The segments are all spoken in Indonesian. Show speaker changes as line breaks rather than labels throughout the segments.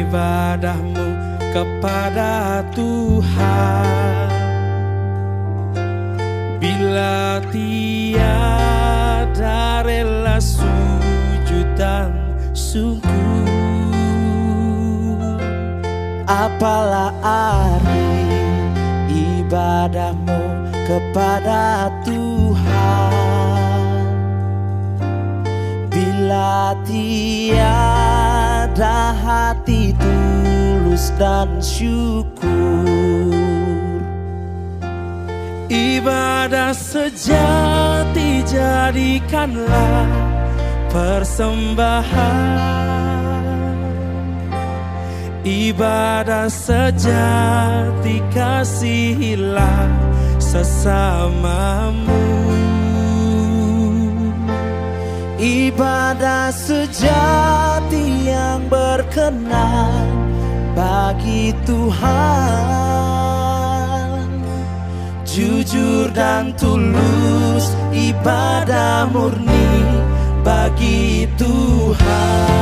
ibadahmu kepada Tuhan. Bila tiada rela sujud dan syukur,
apalah arti ibadahmu kepada Tuhan bila tiada hati tulus dan syukur.
Ibadah sejati jadikanlah persembahan. Ibadah sejati kasihilah sesamamu.
Ibadah sejati yang berkenan bagi Tuhan, jujur dan tulus, ibadah murni bagi Tuhan.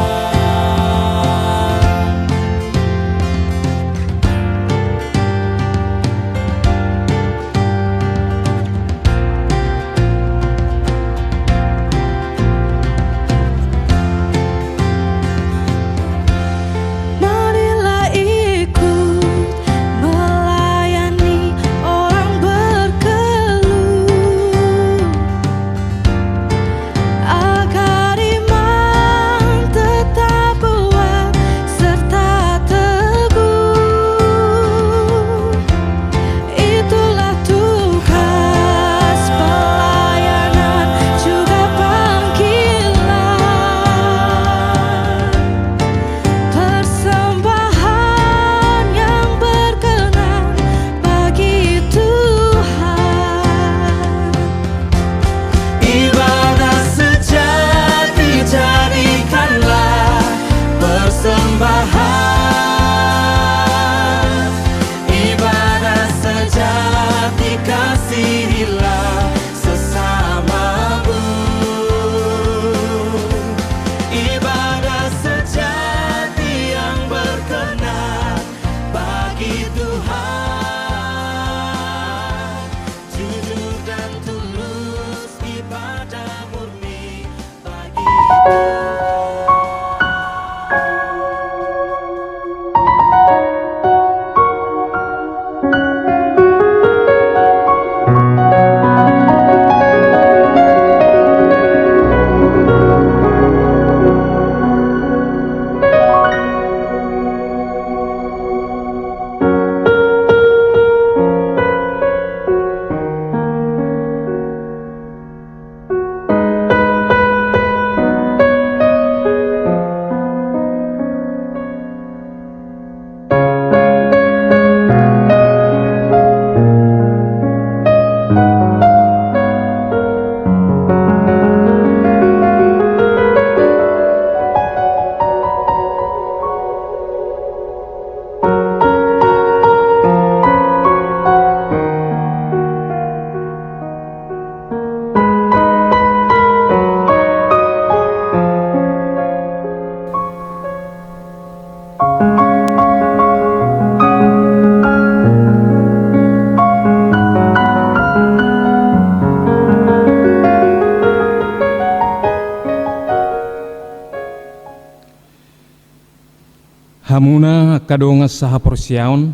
Hamuna kadonga saha porsiaon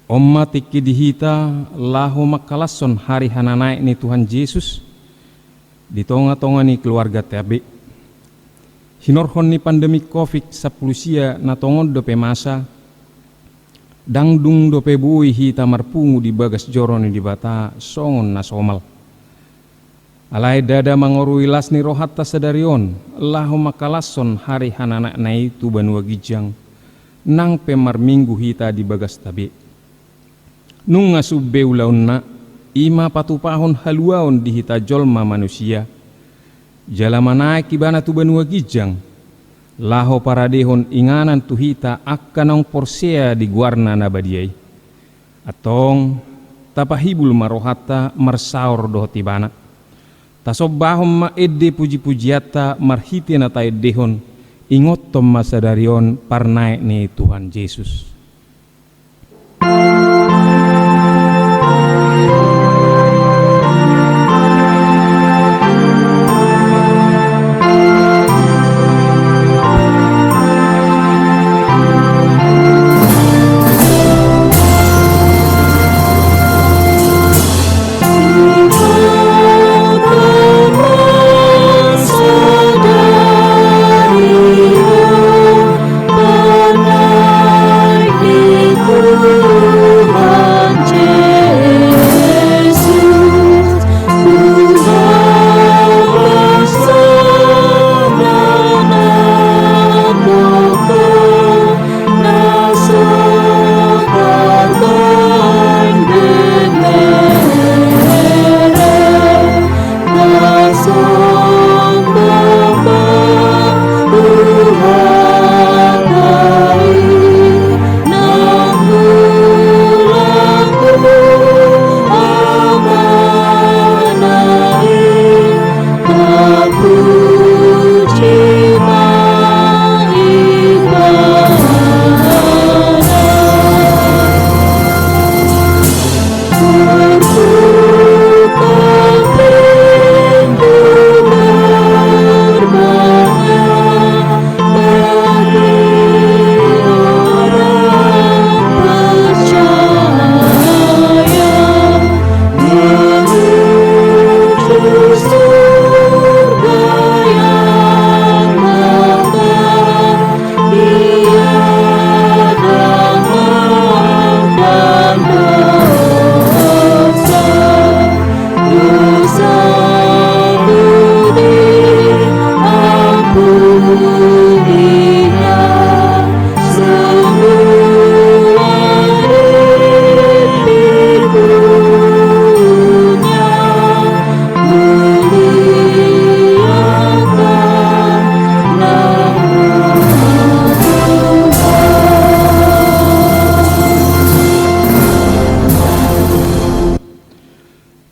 omma tiki dihita lahu makalason hari hananai ni Tuhan Yesus di tonga-tonga ni keluarga tabe hinorhon ni pandemi COVID-10 sia na tongon dope masa dangdung dope bui hita marpungu di bagas joron di bata songon na somal alai dada mangorui lasni rohatta sadarion lahu makalason hari hanana na itu banua gijang nang pemar minggu hita di bagas tabe nung ngasubbe ulaun na ima patupahon haluaon di hita jolma manusia jalamana kibana tu banua gijang laho paradehon inganan tu hita akkanong porsea di guarna nabadiai atong tapahibul marohatta marsaur dohotibana tasobahom ma edde puji-pujiata marhiti na tayo dehon ingot tom masadarion parnaik ni Tuhan Yesus.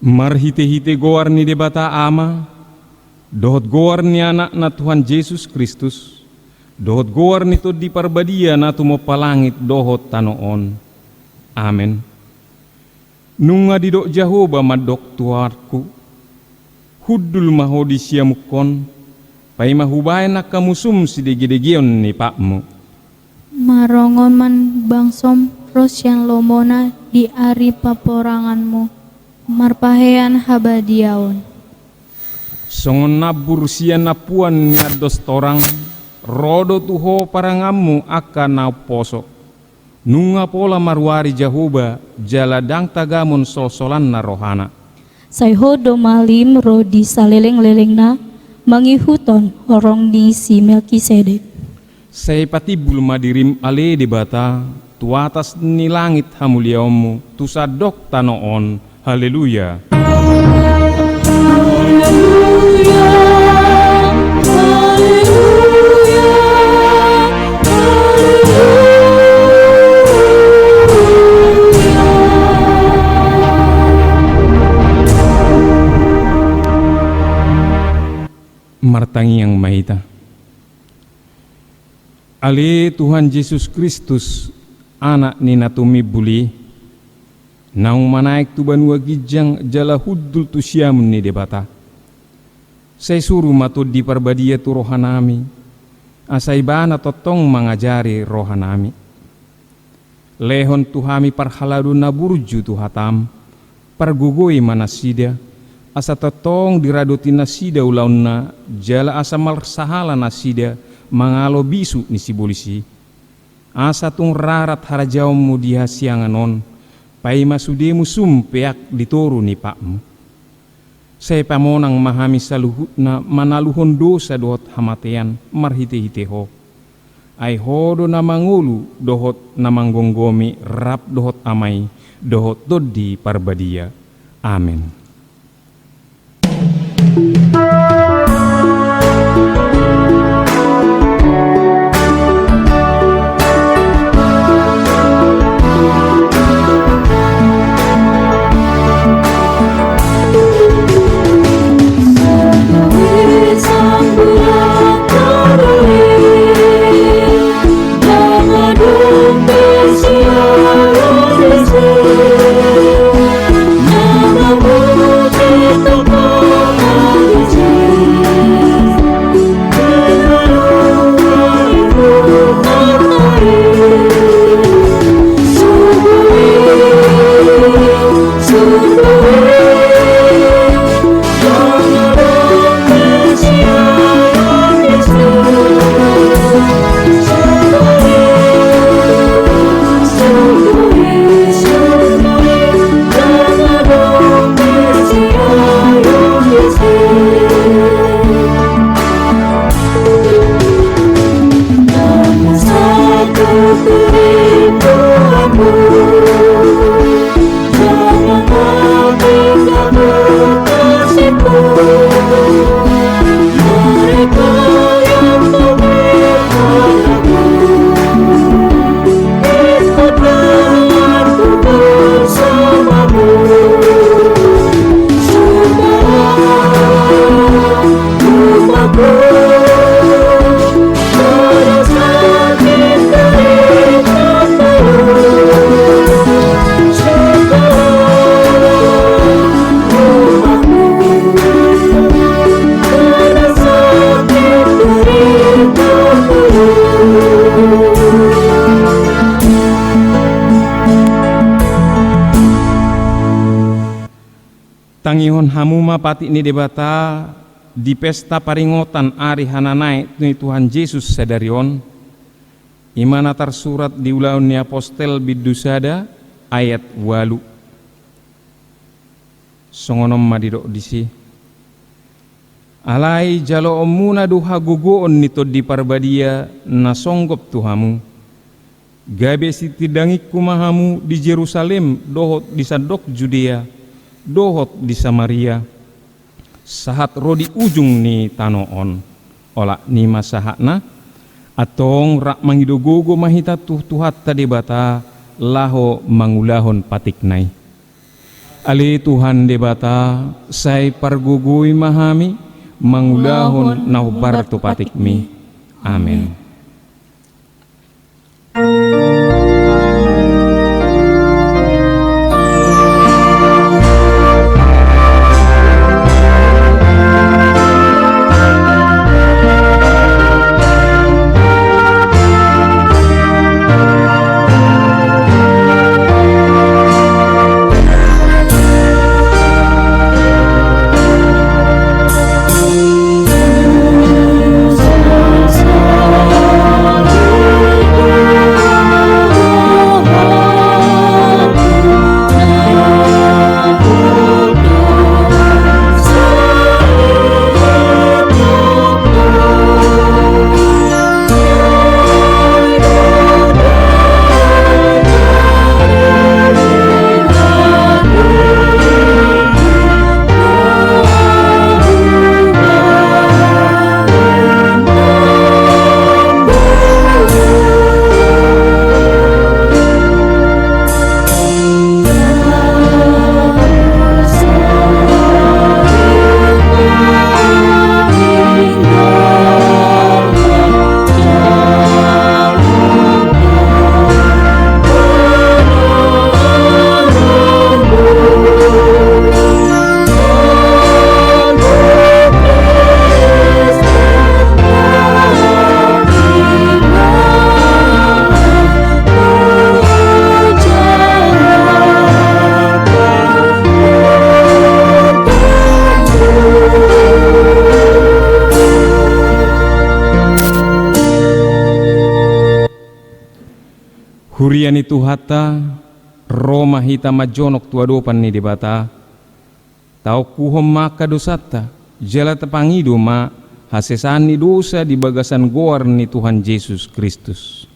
Marhite-hite goar ni debata ama, dohot goar ni anak na Tuhan Yesus Kristus, dohot goar ni to di parbadia na tumo palangit dohot tanoon. Amen. Nunga didok Jehovah madok tuarku, hudul mahodi siamukon, pai mahubayan na kamusum sidegi-degion ni pakmu.
Marongon man bangsom rosyan lomona di ari paporanganmu. Marpahean habadiaon.
Songon nabur sian napuan ngados torang, rodo tuho parangamu akan nau poso. Nunga pola marwari Jehovah, jaladang tagamon sol-solan na rohana.
Sayhodo malim rodi saleleng-leleng na, mangihuton horong ni si Melkisedek.
Say patibul madirim ale debata, tuatas ni langit hamuliamu, tusadok tanoon. Haleluya. Martangi yang mahita. Ale Tuhan Yesus Kristus, anak ni natumi buli, naung manaik tu banua gijang jala huddul tu siamun ni debata. Saya suruh matut di parbadia tu rohanami, asai bana totong mengajari rohanami. Lehon tuhami parhaladu naburju tu hatam, pargugoi manasida, asa totong diradoti nasida ulauna, jala asa malsahala nasida, mangalo bisu ni si polisi. Asa tung rarat harajaumu dia sianganon, pai masudemu sumpeak ditoru ni pakmu. Saya pamonang mahami saluhut na manaluhon dosa dohot hamatean marhite-hite ho. Ai hodo na mangulu dohot na manggonggomi rap dohot amai dohot dodi parbadia. Amin.
Sang bulan terlebih
hamuma pati ni debata di pesta paringotan ari hananai ni Tuhan Yesus sadarion imana tersurat di ulaun ni apostel bidusada ayat 8 songonom madidok disi alai jalo omuna duha gugoon nito di parbadia na songgop tuhamu gabe sitidangik kumahamu di Jerusalem dohot di sadok Judea dohot di Samaria sahat rodi ujung ni tanoon olak ni masahakna atong rak mangidogogo mahita tuhat tadi bata laho mangulahon patiknai ali Tuhan debata say pargugui mahami mangulahon naubar tu patikmi amin. Huriani tuhata Roma hita majonok tuadopan ni debata tau kuhom maka dosata jala tepangido ma hasesani dosa di bagasan goar ni Tuhan Yesus Kristus.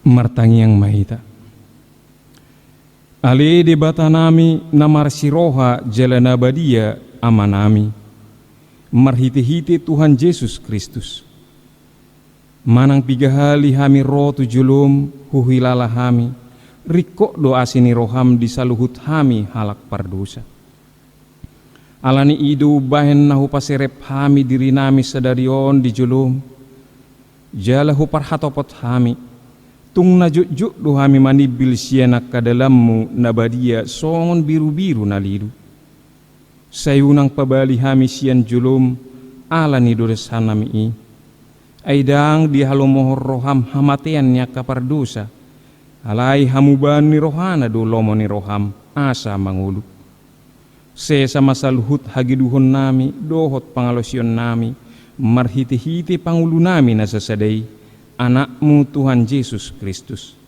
Martangi yang mahita ali debata nami namar siroha jalana badia amanami marhiti-hiti Tuhan Yesus Kristus manang pigahali hami roh tujulum huhilala hami rikok doa sini roham disaluhut hami halak pardosa alani idu bahen nahu paserep hami diri nami sadarion di julum jalahu parhatopot hami tung na juk do hami manibil siena kadalammu nabadia songon biru-biru nalidu sayunang pabali hami sian julum alani dodes hanami aidang di halomohor roham hamatean nya kapardosa alai hamubani rohana do lomoni roham asa mangulu Sesa masaluhut hagiduhon nami, dohot pangalosion nami, marhiti-hiti pangulu nami nasasadai, anakmu Tuhan Yesus Kristus.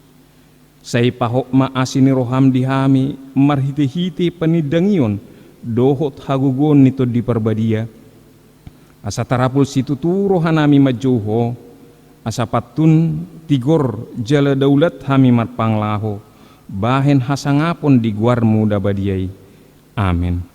Say pahok maasini roham dihami, marhiti-hiti panidangion, dohot hagugon nito di perbadia. Asa tarapul situ tu rohanami majoho, asa patun tigor jala daulat hami marpanglaho, bahen hasangapon di guarmu dabadiai. Amin.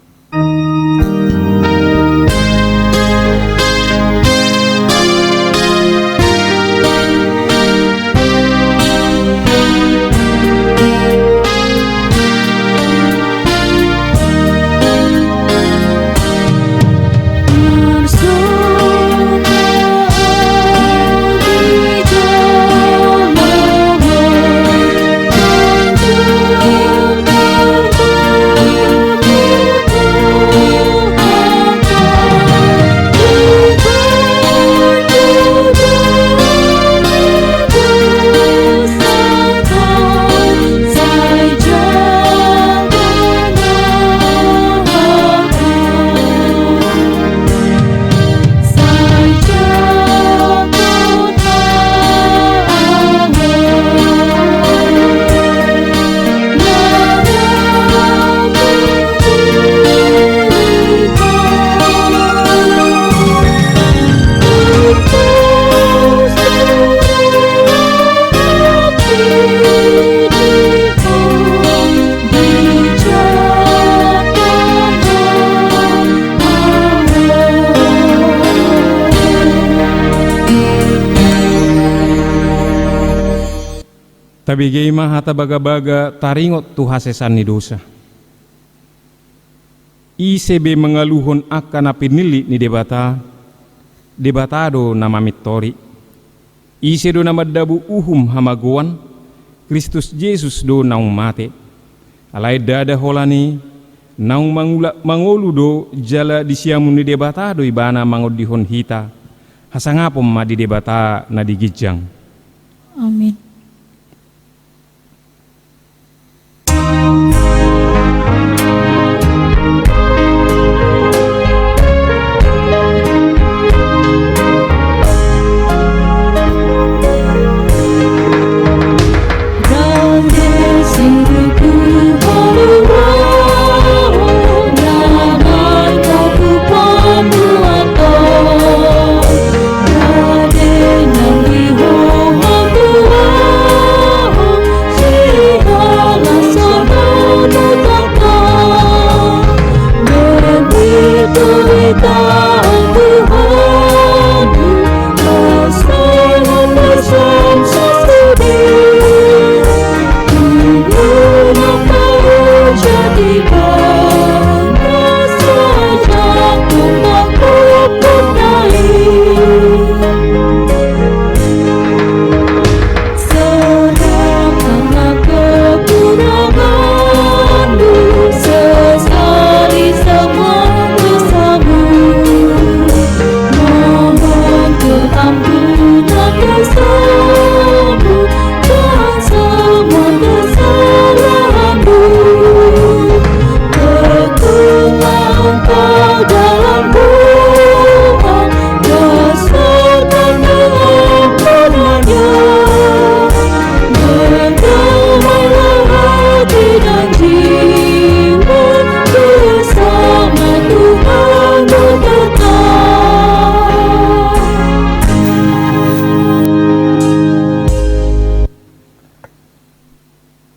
Tabigay mahata baga-baga taringot tu hasesan ni dosa. Isebe mengaluhon akan pinili ni debatado nama mitori. Ise do nama dabu uhum hamaguan, Kristus Yesus do naung mate. Alai dada holani, naung mangolu do jala disiamun ni debatado ibana mangodihon hita. Hasangapom ma di debata na digijang.
Amin.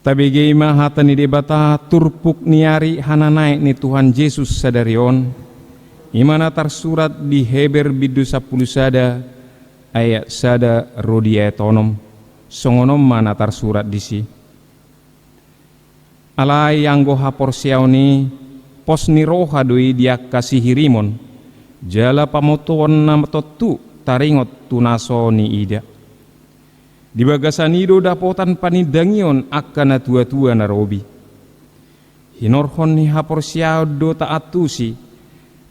Tabigay mahata ni debata turpuk niari hananai ni Tuhan Yesus sadarion. Imana tersurat di Heber bidu 10 sada ayat sada rodia tonom. Songonom mana tersurat disi. Alai yang goha porsiauni pos ni roha doi dia kasih hirimon. Jala pamotuan nama totu taringot tunaso ni ida. Di bagasanido dapotan panidangion akan tua-tua narobi. Hinorhon ni haporsiao do taatusi,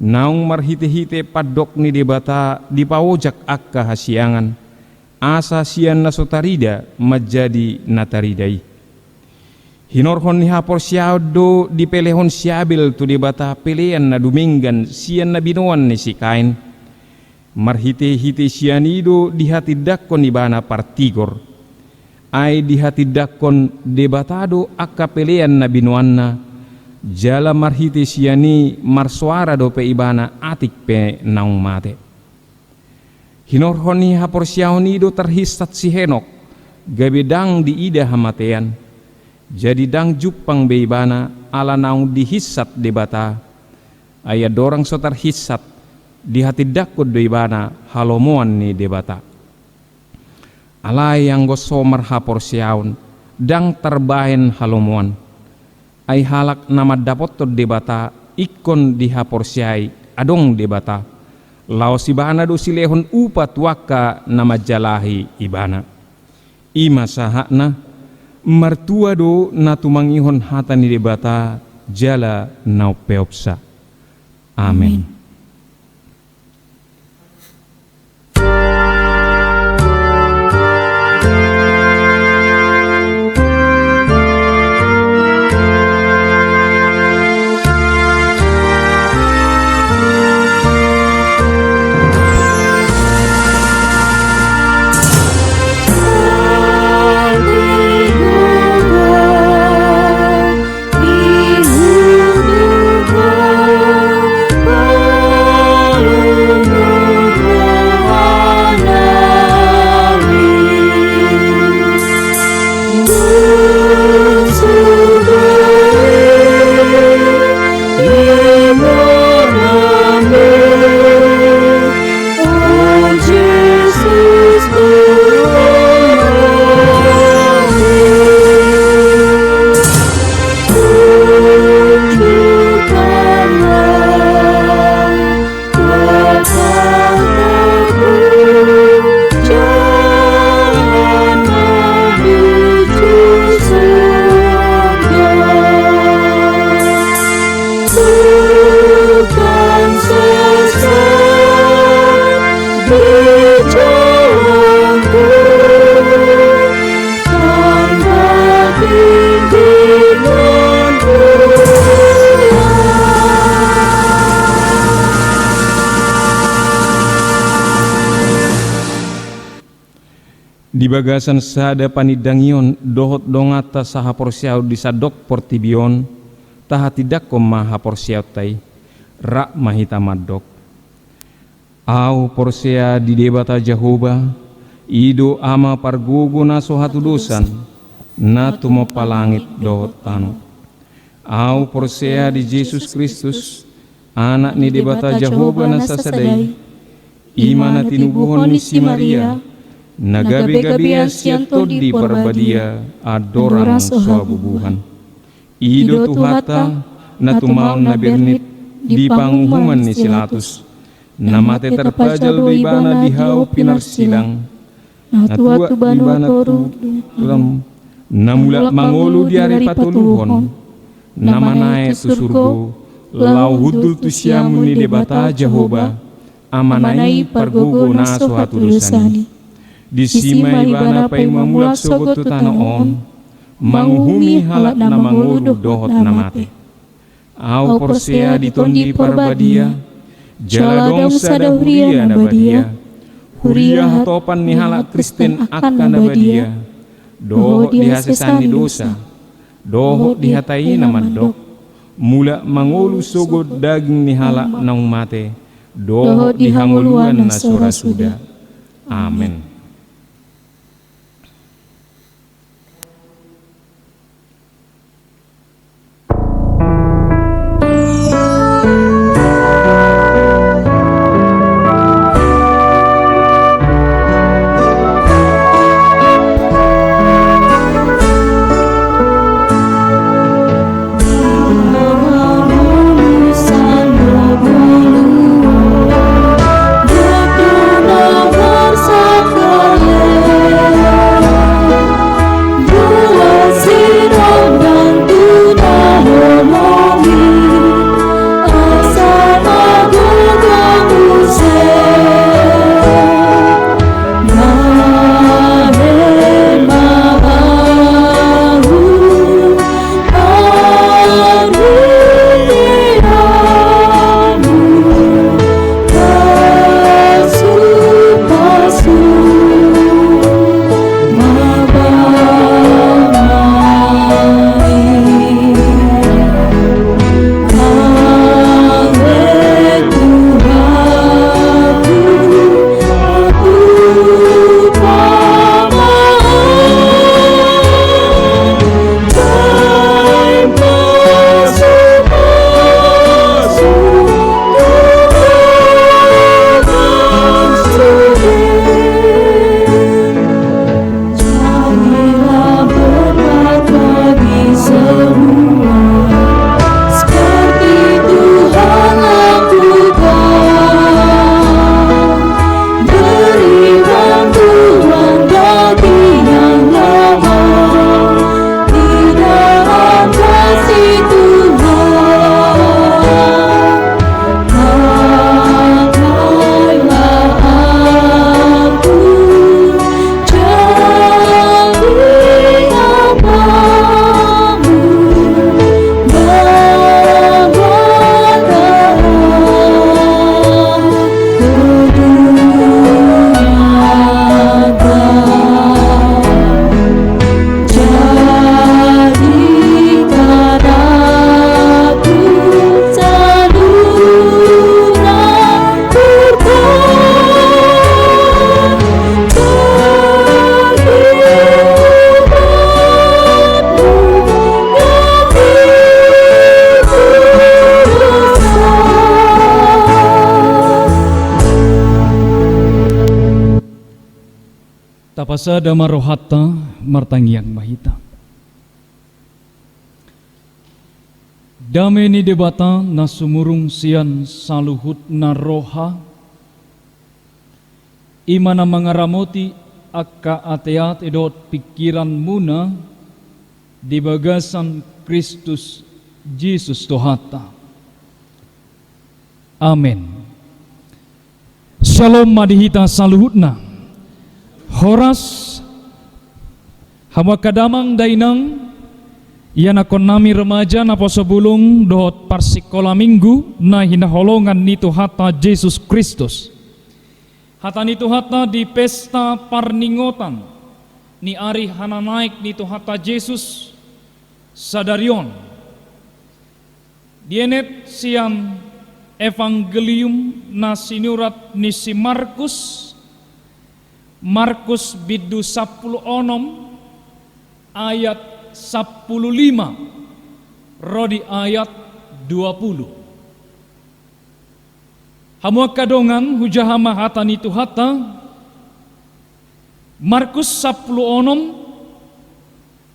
naung marhite-hite padok ni debata di pawojak akka hasiangan, asa sian nasotarida majadi nataridai. Hinorhon ni hapor siyaw do di pelehon siabil tu di bata pelean na duminggan siyan na binuan ni si Kain. Marhite-hite sianido di hati dakon ni bana partigor. Ay di hati dakon debatado akka pelean na binuan na. Jala marhite siani marsuara do pe ibana atik pe naung mate. Hinorhon ni hapor siyaw nido terhisat si Henok. Gabedang di ida hamatean. Jadi dang jupang be ibana ala naung dihisat debata. Aya dorang so terhisat di hati dakod do ibana halomuan ni debata. Alai yang gosomar hapor siyaun dang terbahen halomuan. Ay halak nama dapot to debata ikon di hapor siyai adong debata. Lao si bana do silehon upat waka nama jalahi ibana. Ima sahakna martua do natumangihon hata ni debata jala nau peopsa. Amin. Di bagasan sada panidangion dohot dongata saha porsiau di sadok portibion taha tidak koma ha porsiau tai rak mahita madok. Au porsia di debata Jehovah ido ama pargugu na sohatu dosan na tumo palangit dohot tanu. Au porsia di Yesus Kristus anak ni debata Jehovah na sasadai imana tinubuhon ni si Maria nagabi-gabi sianto di parbadia adorang suabubuhan. Ido tuhata na tumaon na birnit di panguhuman ni Silatus. Namate terpajal do ibana di hau pinarsilang. Natua ibana tulam namula mangolu di are patuluhon. Namanae tu surgo lau hudul tu siamun ni debata Jehovah amanai pargogo na suatu dosani. Di sima ibana pai mamulak sogot tu tanah on manguhumi halak na mangulu dohot namate. Au porsea ditondi parbadia jaladong sada huria na badia. Huria hatopan ni halak Kristen akan na badia. Dohot dihasesan di dosa. Dohot dihatai na mandok. Mula mangulu sogot daging ni halak na umate. Dohot dihanguluan na sora suda. Amin.
Saka
Tapasada marohata martangiang mahita. Dame ni debata na sumurung sian saluhut na roha imana mangaramoti akka ateat edot pikiran muna di bagasan Kristus Jesus Tuhata. Amin. Shalom madihita saluhutna. Horas hamakadamang dainang iyan akon nami remaja na po sebulung dohot parsikola minggu na hinaholongan ni Tuhata Jesus Kristus. Hata ni Tuhata di pesta parningotan ni ari hananaik ni Tuhata Jesus sadarion. Dienet siang evangelium na sinurat ni si Markus bidu 10 ayat 15 rodi ayat 20. Hamua kadongan hujahama hata ni Tuhata Markus 10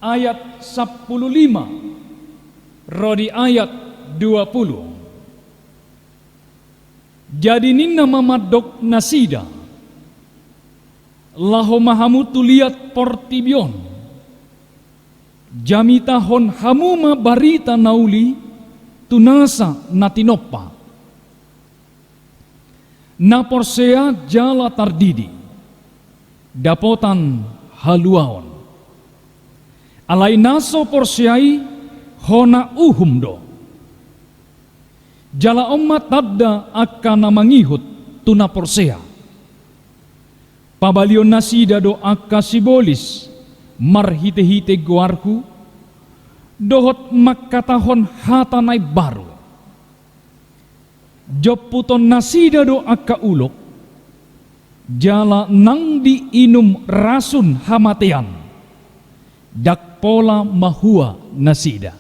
ayat 15 rodi ayat 20. Jadi ninna mamadok nasida lahomahamu tuliat portibion jamitahon hamuma barita nauli tunasa natinopa naporsea jala tardidi dapotan haluaon alai naso porsiai hona uhumdo jala omma tabda akana mangihut tuna porsea pabalion nasida do akka sibolis marhite-hite guarku dohot makkatahon hatanay baru joputon nasida do akka ulok jala nang diinum rasun hamatean dakpola mahua nasida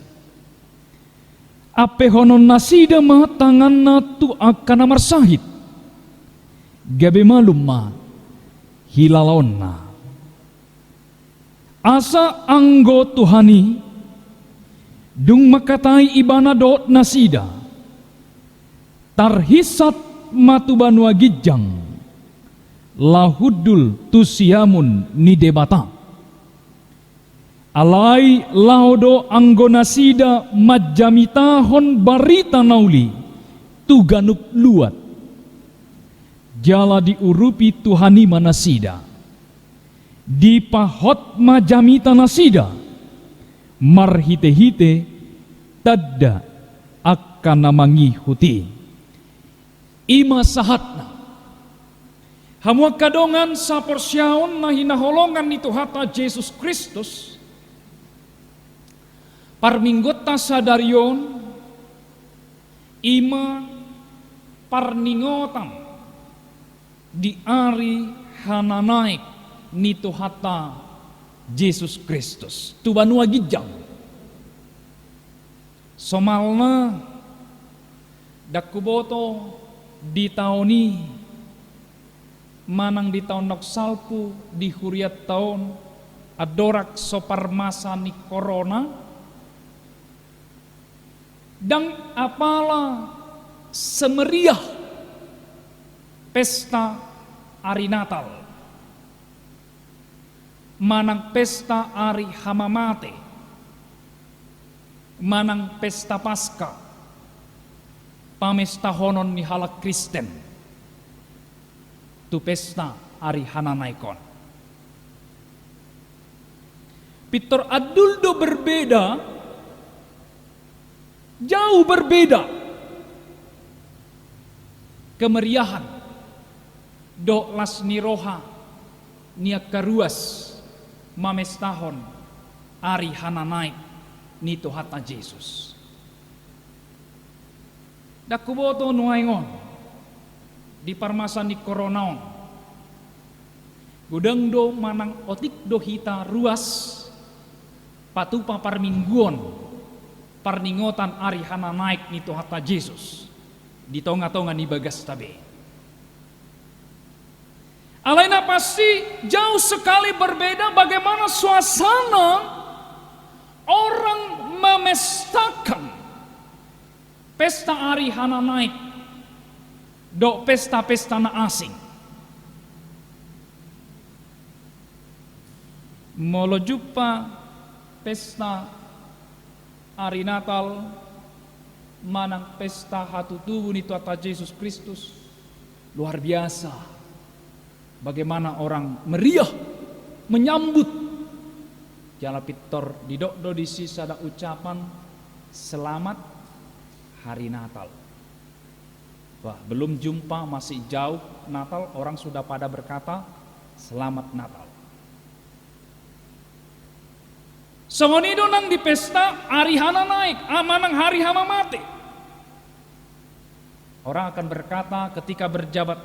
ape honon nasida ma tangan na tu akana marsahit gabe malum ma hilalonna asa anggo Tuhani dung makatai ibana dot nasida tarhisat matubanua gijang lahudul tusiamun ni debata alai laudo anggo nasida majamitahon barita nauli tuganup luat jala diurupi Tuhani manasida di pahot majamita nasida marhite-hite tadda akan namangihuti ima sahatna hamua kadongan sa porsyaon na hinaholongan ni Tuhata Jesus Kristus parminggota sadarion ima parningotan di ari hananaik ni Tuhata Jesus Kristus tubanua gijang somalna dakuboto di taoni manang di tahun noksalpu di huriat tahun adorak soparmasa ni corona dan apalah semeriah pesta ari Natal manang pesta ari hamamate manang pesta Paskah pamesta honon ni halak Kristen tu pesta ari hananaikon Pitor aduldo berbeda jauh berbeda kemeriahan do lasni roha niak karuas mamestahon ari hananaik ni Tuhata Jesus dakuboto nuaingon di parmasan ni koronaon gudang do manang otik do hita ruas patupa parmingguon parningotan ari hananaik ni Tuhata Jesus di tonga-tonga ni bagas tabe alaina Anda pasti jauh sekali berbeda bagaimana suasana orang memestakan pesta Ari Hana Naik do pesta-pesta na asing. Molo jumpa pesta Ari Natal manang pesta hatutubu ni Tuhan Yesus Kristus. Luar biasa bagaimana orang meriah menyambut. Jala pitor didokdo di sisa ada ucapan selamat hari Natal. Wah, belum jumpa, masih jauh Natal, orang sudah pada berkata selamat Natal. Songonido nang di pesta Ari Hana Naik, amanang hari hama mati. Orang akan berkata ketika berjabat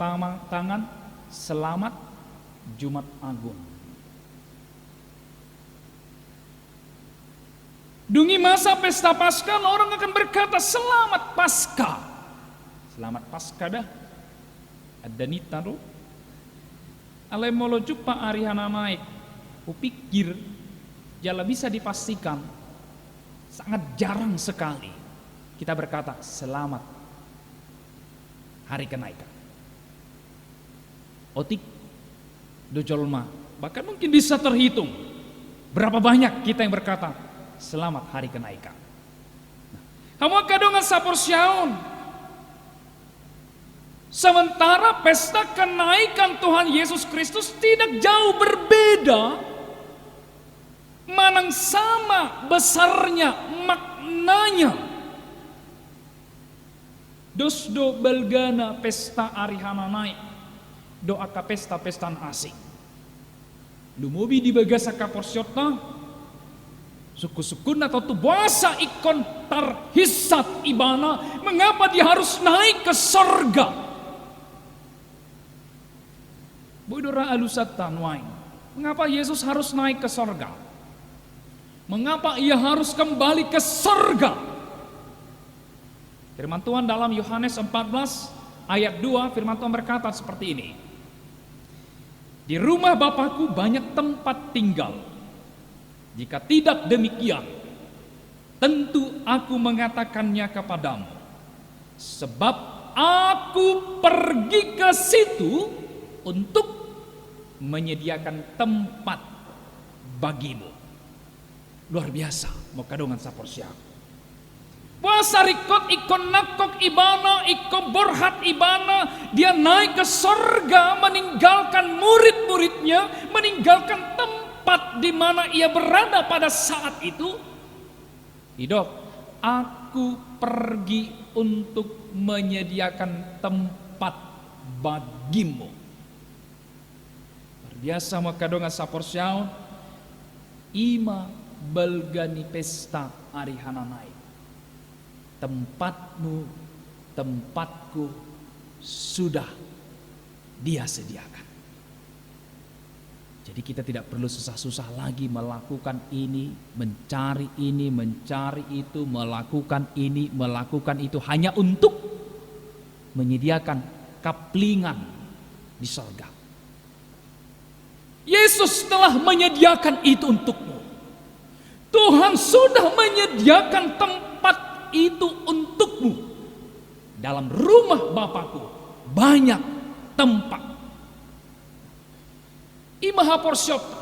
tangan, selamat Jumat Agung. Dungi masa pesta Paskah, orang akan berkata selamat Paskah. Selamat Paskah dah. Ada nita do. Alai molo jumpa Ari Hana Naik, kupikir jala bisa dipastikan sangat jarang sekali kita berkata selamat hari kenaikan. Otik dojolma, bahkan mungkin bisa terhitung berapa banyak kita yang berkata selamat hari kenaikan. Kamu kadongan sapor syaun. Sementara pesta kenaikan Tuhan Yesus Kristus tidak jauh berbeda. Manang sama besarnya maknanya. Dosdo belgana pesta Ari Hana Naik, doa ka pesta-pestan asing. Lumobi di bagasa kaporsyotna, suku-sukun atau tu bahasa ikon tarhisat ibana, mengapa dia harus naik ke sorga? Boidora alusat tanwain, mengapa Yesus harus naik ke sorga? Mengapa ia harus kembali ke surga? Firman Tuhan dalam Yohanes 14 ayat 2, firman Tuhan berkata seperti ini. Di rumah Bapakku banyak tempat tinggal. Jika tidak demikian, tentu aku mengatakannya kepadamu. Sebab aku pergi ke situ untuk menyediakan tempat bagimu. Luar biasa, mau kadongan sapor siap. Puasa rikot ikon nakok ibana, ikon borhat ibana, dia naik ke sorga meninggalkan murid-muridnya, meninggalkan tempat di mana ia berada pada saat itu. Hidup, aku pergi untuk menyediakan tempat bagimu. Luar biasa, mau kadongan sapor siap. Ima belgani pesta Ari Hana Naik. Tempatmu, tempatku sudah dia sediakan. Jadi kita tidak perlu susah-susah lagi melakukan ini, mencari itu, melakukan ini, melakukan itu hanya untuk menyediakan kaplingan di sorga. Yesus telah menyediakan itu untukmu. Tuhan sudah menyediakan tempat itu untukmu. Dalam rumah Bapakku banyak tempat. Imaha porsyota.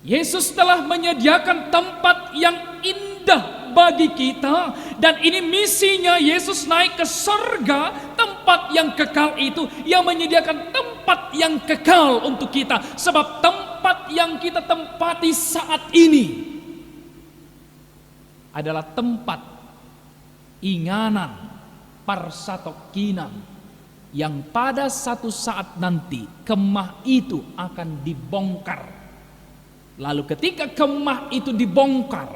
Yesus telah menyediakan tempat yang indah bagi kita. Dan ini misinya Yesus naik ke surga. Tempat yang kekal itu. Yang menyediakan tempat yang kekal untuk kita. Sebab tempat yang kita tempati saat ini adalah tempat inganan parsatokinan yang pada satu saat nanti kemah itu akan dibongkar. Lalu ketika kemah itu dibongkar,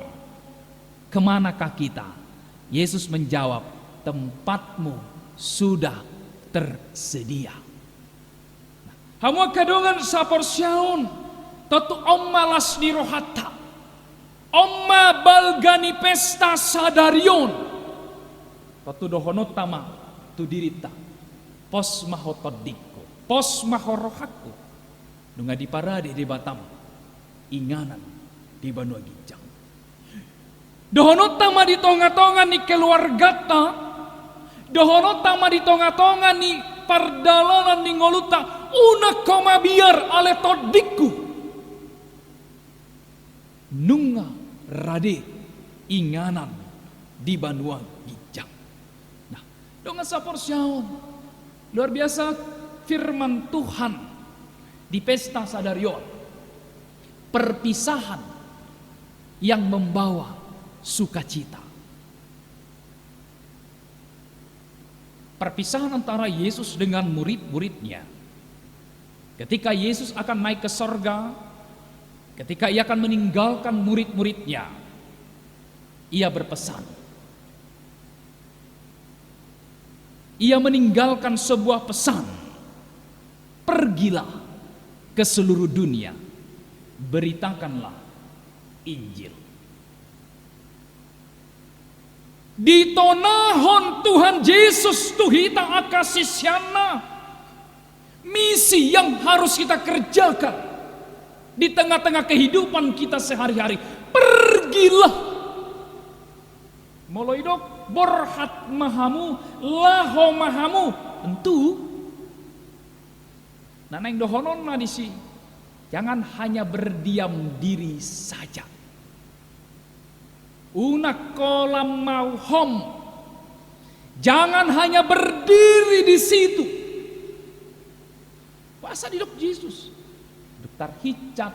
kemanakah kita? Yesus menjawab, tempatmu sudah tersedia. Hamu kadongan sapor syaun, tentu omma lasni rohata, omma balgani pesta sadarion, tentu dohonotama tu dirita, pos mahotodiko. pos mahorohaku nunga di parade di Batam inganan di Banua Ginjang. Dohono tama di tonga-tonga ni keluargata, dohono tama di tonga-tonga ni pardalanan ni ngoluta una koma biar ale todiku nunga rade inganan di Banua Ginjang. Nah, donga sapor syaon luar biasa firman Tuhan di pesta Sadarion, perpisahan yang membawa sukacita. Perpisahan antara Yesus dengan murid-muridnya. Ketika Yesus akan naik ke sorga, ketika ia akan meninggalkan murid-muridnya, ia berpesan. Ia meninggalkan sebuah pesan. Pergilah ke seluruh dunia, beritakanlah Injil. Di tonahon Tuhan Yesus tuhita akasisyana, misi yang harus kita kerjakan di tengah-tengah kehidupan kita sehari-hari. Pergilah moloidok borhat mahamu laho mahamu tentu naneng dohonon nadisi. Jangan hanya berdiam diri saja. Unak kolam mauhom. Jangan hanya berdiri di situ. Puasa di dok Yesus. Dokter hicap.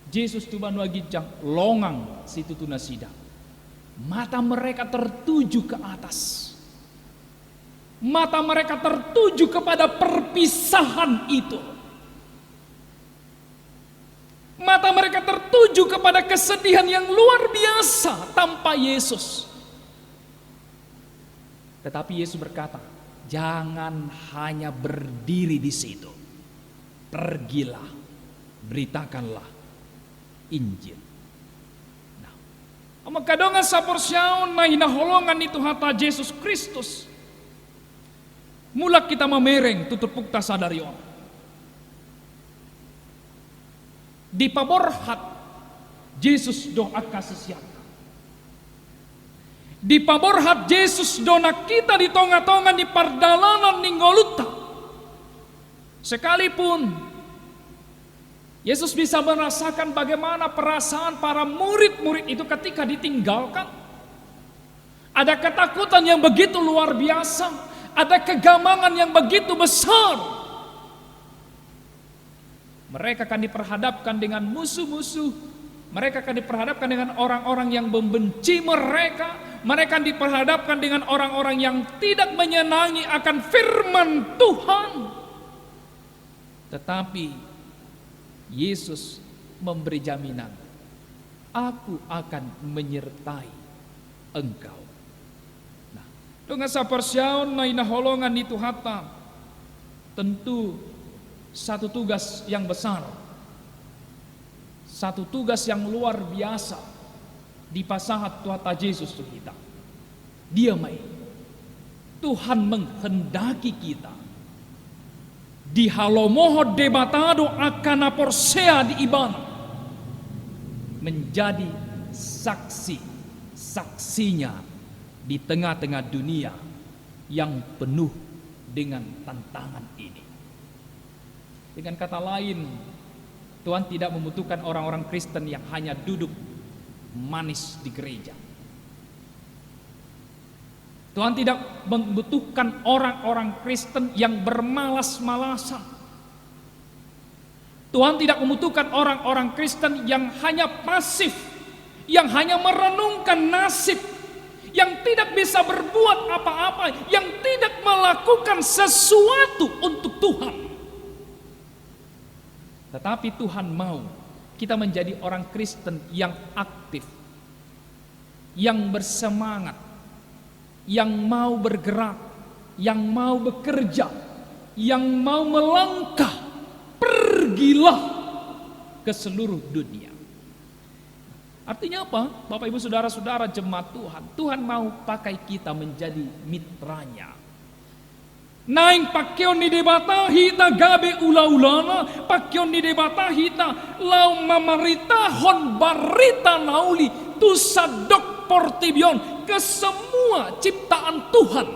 Yesus tu Banua Ginjang longang situ tunasida. Mata mereka tertuju ke atas. Mata mereka tertuju kepada perpisahan itu. Mata mereka tertuju kepada kesedihan yang luar biasa tanpa Yesus. Tetapi Yesus berkata, jangan hanya berdiri di situ. Pergilah, beritakanlah Injil. Nah, amakadongan sapor syaon na hinaholongan itu hata Yesus Kristus. Mulak kita memereng tutup pukta Sadarion. Di paborhat Yesus doa kasih siapa. Di paborhat Yesus dona kita di tonga-tonga di pardalanan ninggoluta. Sekalipun Yesus bisa merasakan bagaimana perasaan para murid-murid itu ketika ditinggalkan. Ada ketakutan yang begitu luar biasa, ada kegamangan yang begitu besar. Mereka akan diperhadapkan dengan musuh-musuh. Mereka akan diperhadapkan dengan orang-orang yang membenci mereka. Mereka akan diperhadapkan dengan orang-orang yang tidak menyenangi akan firman Tuhan. Tetapi Yesus memberi jaminan, aku akan menyertai engkau. Nah, dengan saparsyaon na inaholongan itu hata, tentu satu tugas yang besar, satu tugas yang luar biasa di pasahat Tuhan Yesus kita. Dia mai Tuhan menghendaki kita di halomoho debatado akan aporsea di ibana menjadi saksinya di tengah-tengah dunia yang penuh dengan tantangan ini. Dengan kata lain, Tuhan tidak membutuhkan orang-orang Kristen yang hanya duduk manis di gereja. Tuhan tidak membutuhkan orang-orang Kristen yang bermalas-malasan. Tuhan tidak membutuhkan orang-orang Kristen yang hanya pasif, yang hanya merenungkan nasib, yang tidak bisa berbuat apa-apa, yang tidak melakukan sesuatu untuk Tuhan. Tetapi Tuhan mau kita menjadi orang Kristen yang aktif, yang bersemangat, yang mau bergerak, yang mau bekerja, yang mau melangkah. Pergilah ke seluruh dunia. Artinya apa? Bapak Ibu Saudara-saudara jemaat Tuhan, Tuhan mau pakai kita menjadi mitranya. Naing pakyon ni debata hita gabe ula-ulana, pakyon ni debata hita lau mamaritahon barita nauli tu sadok portibion ke semua ciptaan Tuhan.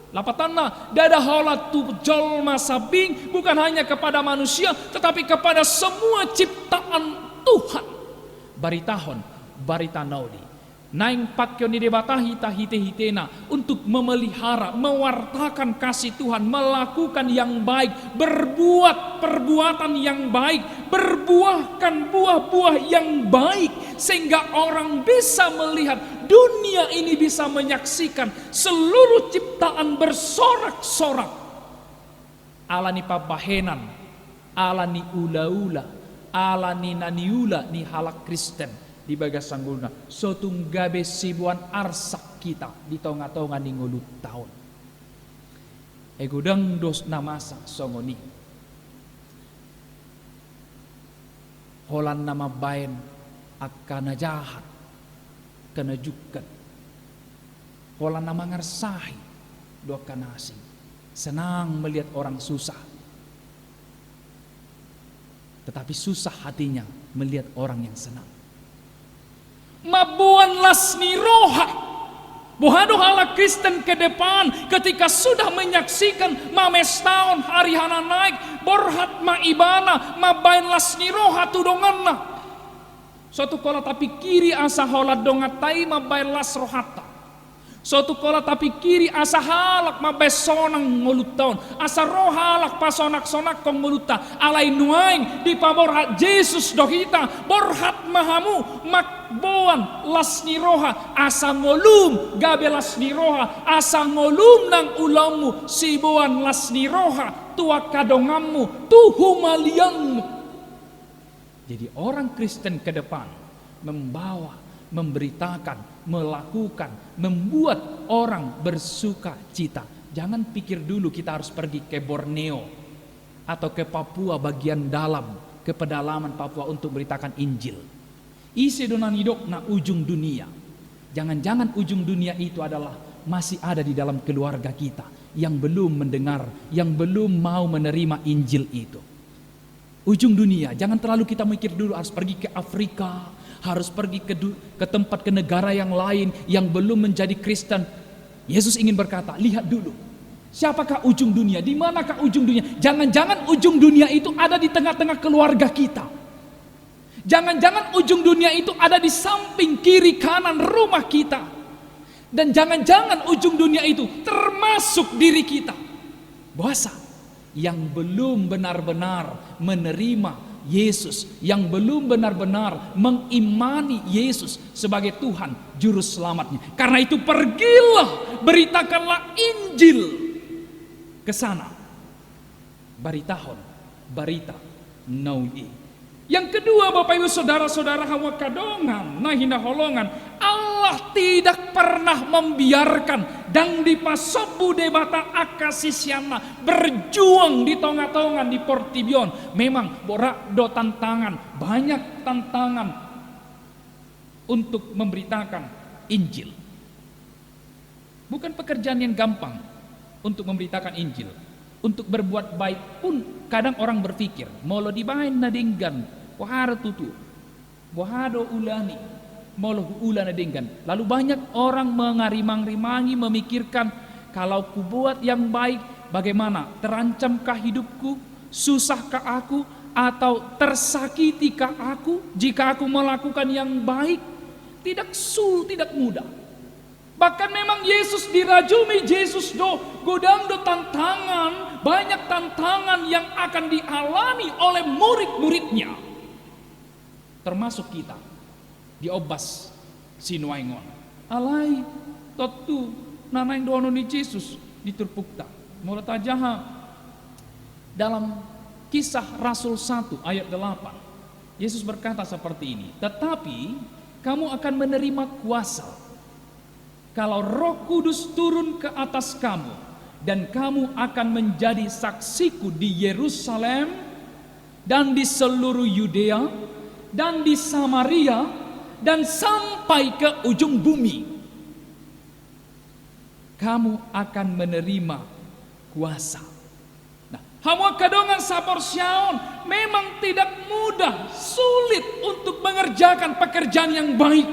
Lapatana dada hola tu jolma sabing bukan hanya kepada manusia tetapi kepada semua ciptaan Tuhan. Baritahon barita nauli. Naing pakyon ni debata hita-hite-hitena untuk memelihara, mewartakan kasih Tuhan, melakukan yang baik, berbuat perbuatan yang baik, berbuahkan buah-buah yang baik, sehingga orang bisa melihat, dunia ini bisa menyaksikan seluruh ciptaan bersorak-sorak. Ala ni pabahenan, ala ni ula-ula, ala ni naniula ni halak Kristen. Di bagas sanggulna sotung gabe sibuan arsak kita di tonga-tonga ni ngulut tahun egudang dos namasa songoni holan nama bayan akana jahat kana jukat holan nama ngersahi do kanasi senang melihat orang susah tetapi susah hatinya melihat orang yang senang. Mabuan lasni roha bohado hala Kristen ke depan ketika sudah menyaksikan mames tahun hari hana naik borhat ma ibana mabain lasni roha tudonganna suatu kola tapi kiri asa hola dongatai mabain las rohata suatu kola tapi kiri asa halak mabain sonang ngulut tahun asa rohalak pasonak-sonak kong nguluta alai nuaing di paborhat Yesus dohita borhat mahamu makboan lasni roha asa ngolum gabe lasni roha asa ngolum nang ulamu sibuan lasni roha tua kadongammu tuhu maliangmu. Jadi orang Kristen ke depan membawa, memberitakan, melakukan, membuat orang bersuka cita. Jangan pikir dulu kita harus pergi ke Borneo atau ke Papua bagian dalam, ke pedalaman Papua untuk beritakan Injil. Isi donan hidup na ujung dunia. Jangan-jangan ujung dunia itu adalah masih ada di dalam keluarga kita yang belum mendengar, yang belum mau menerima Injil itu. Ujung dunia, jangan terlalu kita mikir dulu harus pergi ke Afrika, harus pergi ke tempat, ke negara yang lain yang belum menjadi Kristen. Yesus ingin berkata, lihat dulu, siapakah ujung dunia, di manakah ujung dunia. Jangan-jangan ujung dunia itu ada di tengah-tengah keluarga kita. Jangan-jangan ujung dunia itu ada di samping kiri kanan rumah kita. Dan jangan-jangan ujung dunia itu termasuk diri kita. Bahasa yang belum benar-benar menerima Yesus, yang belum benar-benar mengimani Yesus sebagai Tuhan Juru Selamatnya. Karena itu pergilah, beritakanlah Injil ke sana. Baritahon, barita naui. Yang kedua Bapak Ibu Saudara-saudara hawa kadongan, nahina holongan, Allah tidak pernah membiarkan dang dipasobu debata akasisiana berjuang di tonga-tongan di Portibion. Memang borak do tantangan, banyak tantangan untuk memberitakan Injil. Bukan pekerjaan yang gampang untuk memberitakan Injil. Untuk berbuat baik pun kadang orang berpikir molo dibain nadinggan wahara tutu wahado ulani molo ulan nadinggan. Lalu banyak orang mengarimang-rimangi memikirkan kalau ku buat yang baik bagaimana, terancamkah hidupku, susahkah aku, atau tersakitikah aku jika aku melakukan yang baik. Tidak mudah. Bahkan memang Yesus dirajumi, Yesus godang do tantangan, banyak tantangan yang akan dialami oleh murid-muridnya. Termasuk kita, diobas sinuaingon. Alai, totu, nanaing doano ni Yesus diturpukta. Mulut ajaha, dalam Kisah Rasul 1 ayat 8, Yesus berkata seperti ini, tetapi kamu akan menerima kuasa kalau Roh Kudus turun ke atas kamu, dan kamu akan menjadi saksiku di Yerusalem dan di seluruh Yudea dan di Samaria dan sampai ke ujung bumi. Kamu akan menerima kuasa. Nah, hamua kadongan sapor syaon memang tidak mudah, sulit untuk mengerjakan pekerjaan yang baik.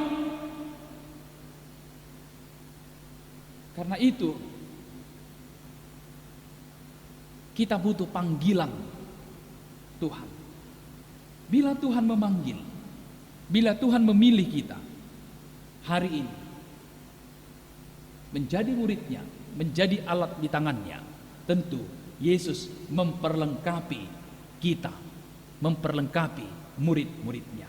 Karena itu kita butuh panggilan Tuhan. Bila Tuhan memanggil, bila Tuhan memilih kita hari ini menjadi muridnya, menjadi alat di tangannya, tentu Yesus memperlengkapi kita, memperlengkapi murid-muridnya.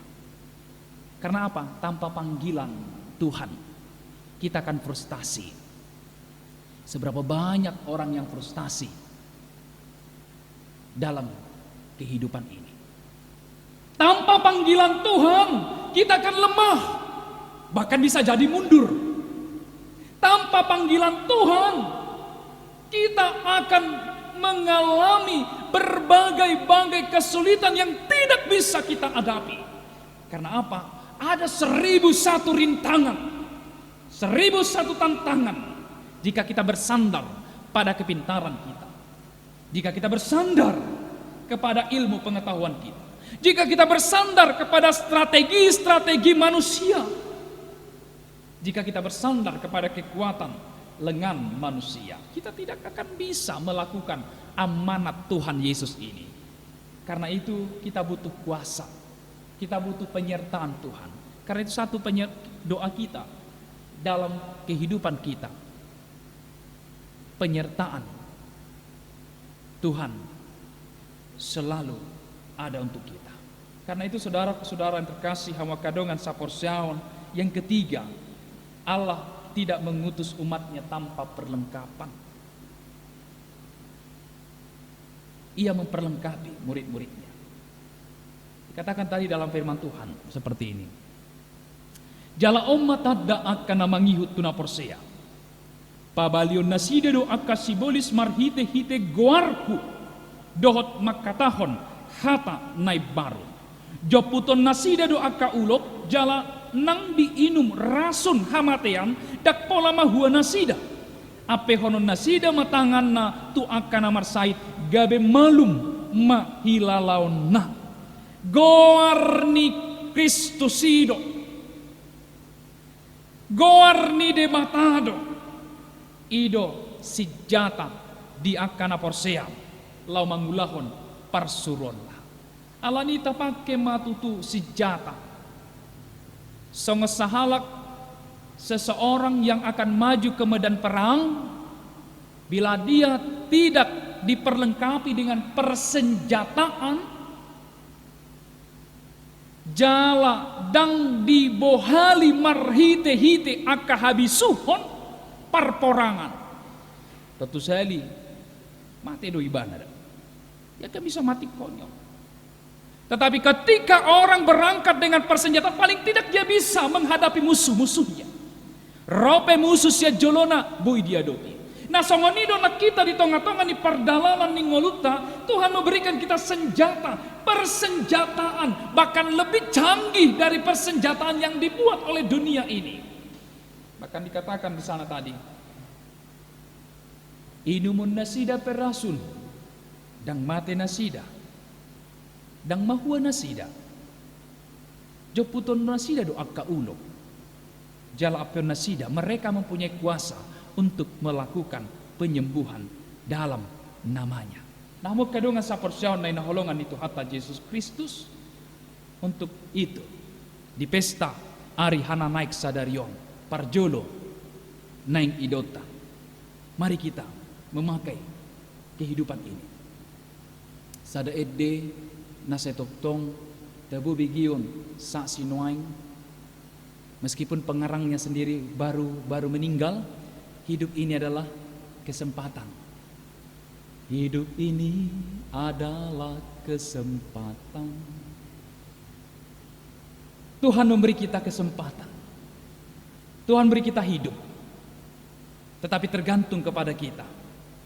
Karena apa? Tanpa panggilan Tuhan, kita akan frustasi. Seberapa banyak orang yang frustasi dalam kehidupan ini. Tanpa panggilan Tuhan, kita akan lemah, bahkan bisa jadi mundur. Tanpa panggilan Tuhan, kita akan mengalami berbagai-bagai kesulitan yang tidak bisa kita hadapi. Karena apa? Ada 1001 rintangan, 1001 tantangan jika kita bersandar pada kepintaran kita, jika kita bersandar kepada ilmu pengetahuan kita, jika kita bersandar kepada strategi-strategi manusia, jika kita bersandar kepada kekuatan lengan manusia, kita tidak akan bisa melakukan amanat Tuhan Yesus ini. Karena itu kita butuh kuasa, kita butuh penyertaan Tuhan. Karena itu satu doa kita dalam kehidupan kita, penyertaan Tuhan selalu ada untuk kita. Karena itu saudara-saudara yang terkasih, hama kadongan sapor syaon, yang ketiga, Allah tidak mengutus umatnya tanpa perlengkapan. Ia memperlengkapi murid-muridnya. Dikatakan tadi dalam firman Tuhan seperti ini. Jala umat ada akan mangihut tuna porsea. Pabalion nasida do akasibolis marhite hite goarku dohot makatahon hata naib baru. Joputon nasida do aka ulok jala nang diinum rasun hamatean dak pola mahua nasida. Ape honon nasida matangan na tu akan amarsait gabe malum mahilalaon na. Goarni Kristusido, goarni de matado, ido sijata di akana porsea, lau mangulahon parsuron lah. Alanita pakai matutu sijata. Songesahalak seseorang yang akan maju ke medan perang, bila dia tidak diperlengkapi dengan persenjataan, jala dang dibohali marhite-hite aka habisuhon parporangan. Tentu sekali mati do ibana. Dia kan bisa mati konyol. Tetapi ketika orang berangkat dengan persenjataan, paling tidak dia bisa menghadapi musuh-musuhnya. Rope musuh sia jolona bui dia dopi. Nah songonido nak kita di tengah-tengah ni perdalaman ni ngoluta, Tuhan memberikan kita senjata, persenjataan, bahkan lebih canggih dari persenjataan yang dibuat oleh dunia ini. Bahkan dikatakan di sana tadi, inumun nasida perasun, dang mate nasida, dang mahua nasida, joputon nasida do akka ulok, jala apion nasida. Mereka mempunyai kuasa untuk melakukan penyembuhan dalam namanya. Namun kadongan sapor syaon na inaholongan itu hatta Yesus Kristus. Untuk itu di pesta Ari Hana naik sadarion parjolo naing idota, mari kita memakai kehidupan ini. Sada edde nasetoktong tebu bigion sa sinuaing, meskipun pengarangnya sendiri baru meninggal. Hidup ini adalah kesempatan. Hidup ini adalah kesempatan. Tuhan memberi kita kesempatan. Tuhan beri kita hidup. Tetapi tergantung kepada kita.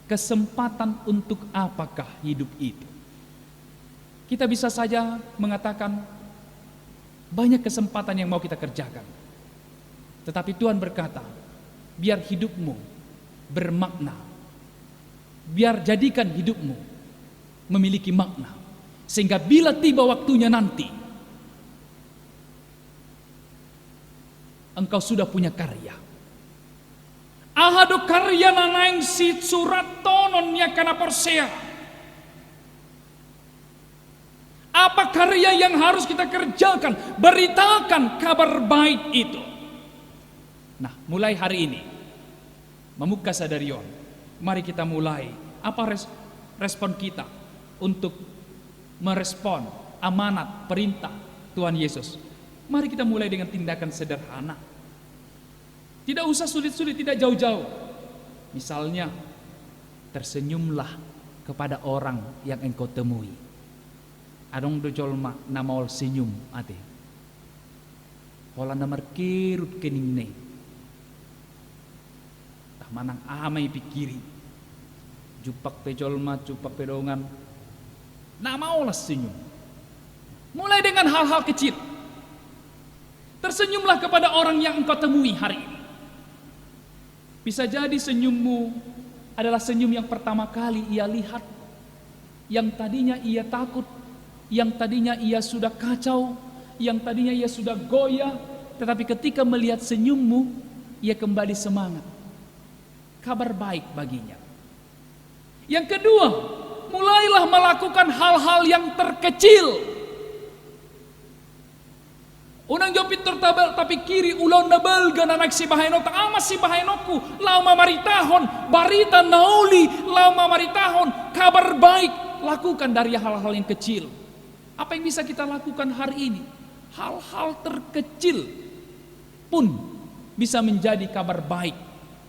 Kesempatan untuk apakah hidup itu? Kita bisa saja mengatakan banyak kesempatan yang mau kita kerjakan. Tetapi Tuhan berkata, biar hidupmu bermakna, Biar jadikan hidupmu memiliki makna, sehingga bila tiba waktunya nanti, engkau sudah punya karya. Ahado karya nanaing si surat tonon nya kana Persea. Apa karya yang harus kita kerjakan? Beritakan kabar baik itu. Nah, mulai hari ini, Memuka Sadarion, mari kita mulai. Apa respon kita untuk merespon amanat perintah Tuhan Yesus? Mari kita mulai dengan tindakan sederhana. Tidak usah sulit-sulit, tidak jauh-jauh. Misalnya, tersenyumlah kepada orang yang engkau temui. Adong dojol namaol senyum ate. Pola namar kirut kening ne. Tah manang amai pikiri. Jupak pejol ma, jupak pedongan. Namaol senyum. Mulai dengan hal-hal kecil. Tersenyumlah kepada orang yang engkau temui hari ini. Bisa jadi senyummu adalah senyum yang pertama kali ia lihat. Yang tadinya ia takut, yang tadinya ia sudah kacau, yang tadinya ia sudah goyah, tetapi ketika melihat senyummu, ia kembali semangat. Kabar baik baginya. Yang kedua, mulailah melakukan hal-hal yang terkecil. Unang jopit tertabal tapi kiri ulon na balga nanak si bahaino tak amas si bahainoku lama maritahon barita nauli lama maritahon kabar baik. Lakukan dari hal-hal yang kecil. Apa yang bisa kita lakukan hari ini? Hal-hal terkecil pun bisa menjadi kabar baik.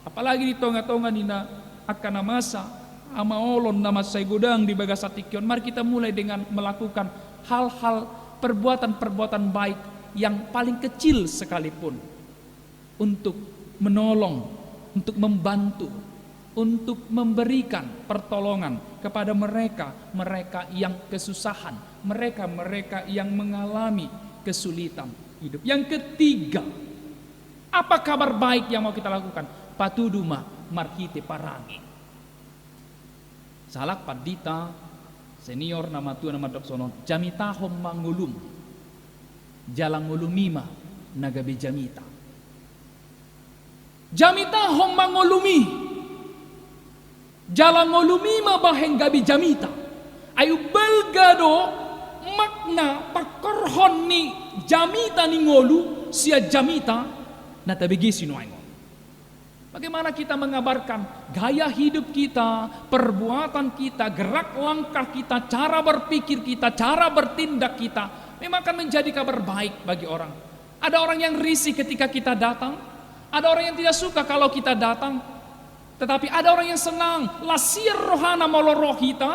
Apalagi di tonga-tonga nina akan masa ama olon nama saya godang di Bagasatikion. Mari kita mulai dengan melakukan hal-hal perbuatan-perbuatan baik yang paling kecil sekalipun untuk menolong, untuk membantu, untuk memberikan pertolongan kepada mereka yang kesusahan, mereka yang mengalami kesulitan hidup. Yang ketiga, apa kabar baik yang mau kita lakukan? Patuduma marhite parangi. Salak padita senior nama tua nama doksono jamitahom mangulum jalang ngulumima nagabe jamita. Jamitahom mangulumi jalang ngulumima baheng gabi jamita. Ayu belgado makna pakorhon ni jamita ni ngolu sia jamita na tabigi sinuaingon. Bagaimana kita mengabarkan gaya hidup kita, perbuatan kita, gerak langkah kita, cara berpikir kita, cara bertindak kita memang akan menjadi kabar baik bagi orang. Ada orang yang risih ketika kita datang, ada orang yang tidak suka kalau kita datang, tetapi ada orang yang senang. Lasir rohana molorohita,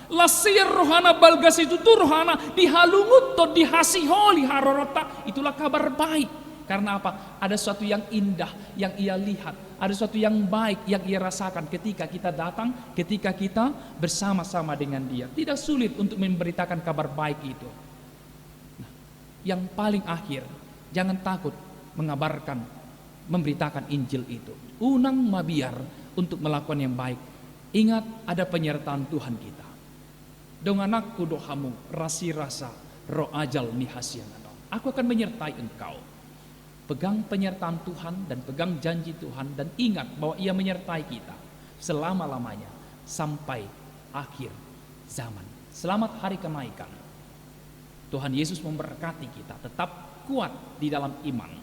lasir rohana balgas itu tuh rohana dihalungut to dihasiholi harorota, itulah kabar baik. Karena apa? Ada sesuatu yang indah yang ia lihat, ada sesuatu yang baik yang ia rasakan ketika kita datang, ketika kita bersama-sama dengan dia. Tidak sulit untuk memberitakan kabar baik itu. Nah, yang paling akhir, jangan takut mengabarkan, memberitakan Injil itu. Unang mabiar untuk melakukan yang baik. Ingat ada penyertaan Tuhan kita. Donganakku dohamu rasi rasa roh ajal mihasianano. Aku akan menyertai engkau. Pegang penyertaan Tuhan dan pegang janji Tuhan dan ingat bahwa ia menyertai kita selama-lamanya sampai akhir zaman. Selamat hari kenaikan. Tuhan Yesus memberkati kita, tetap kuat di dalam iman.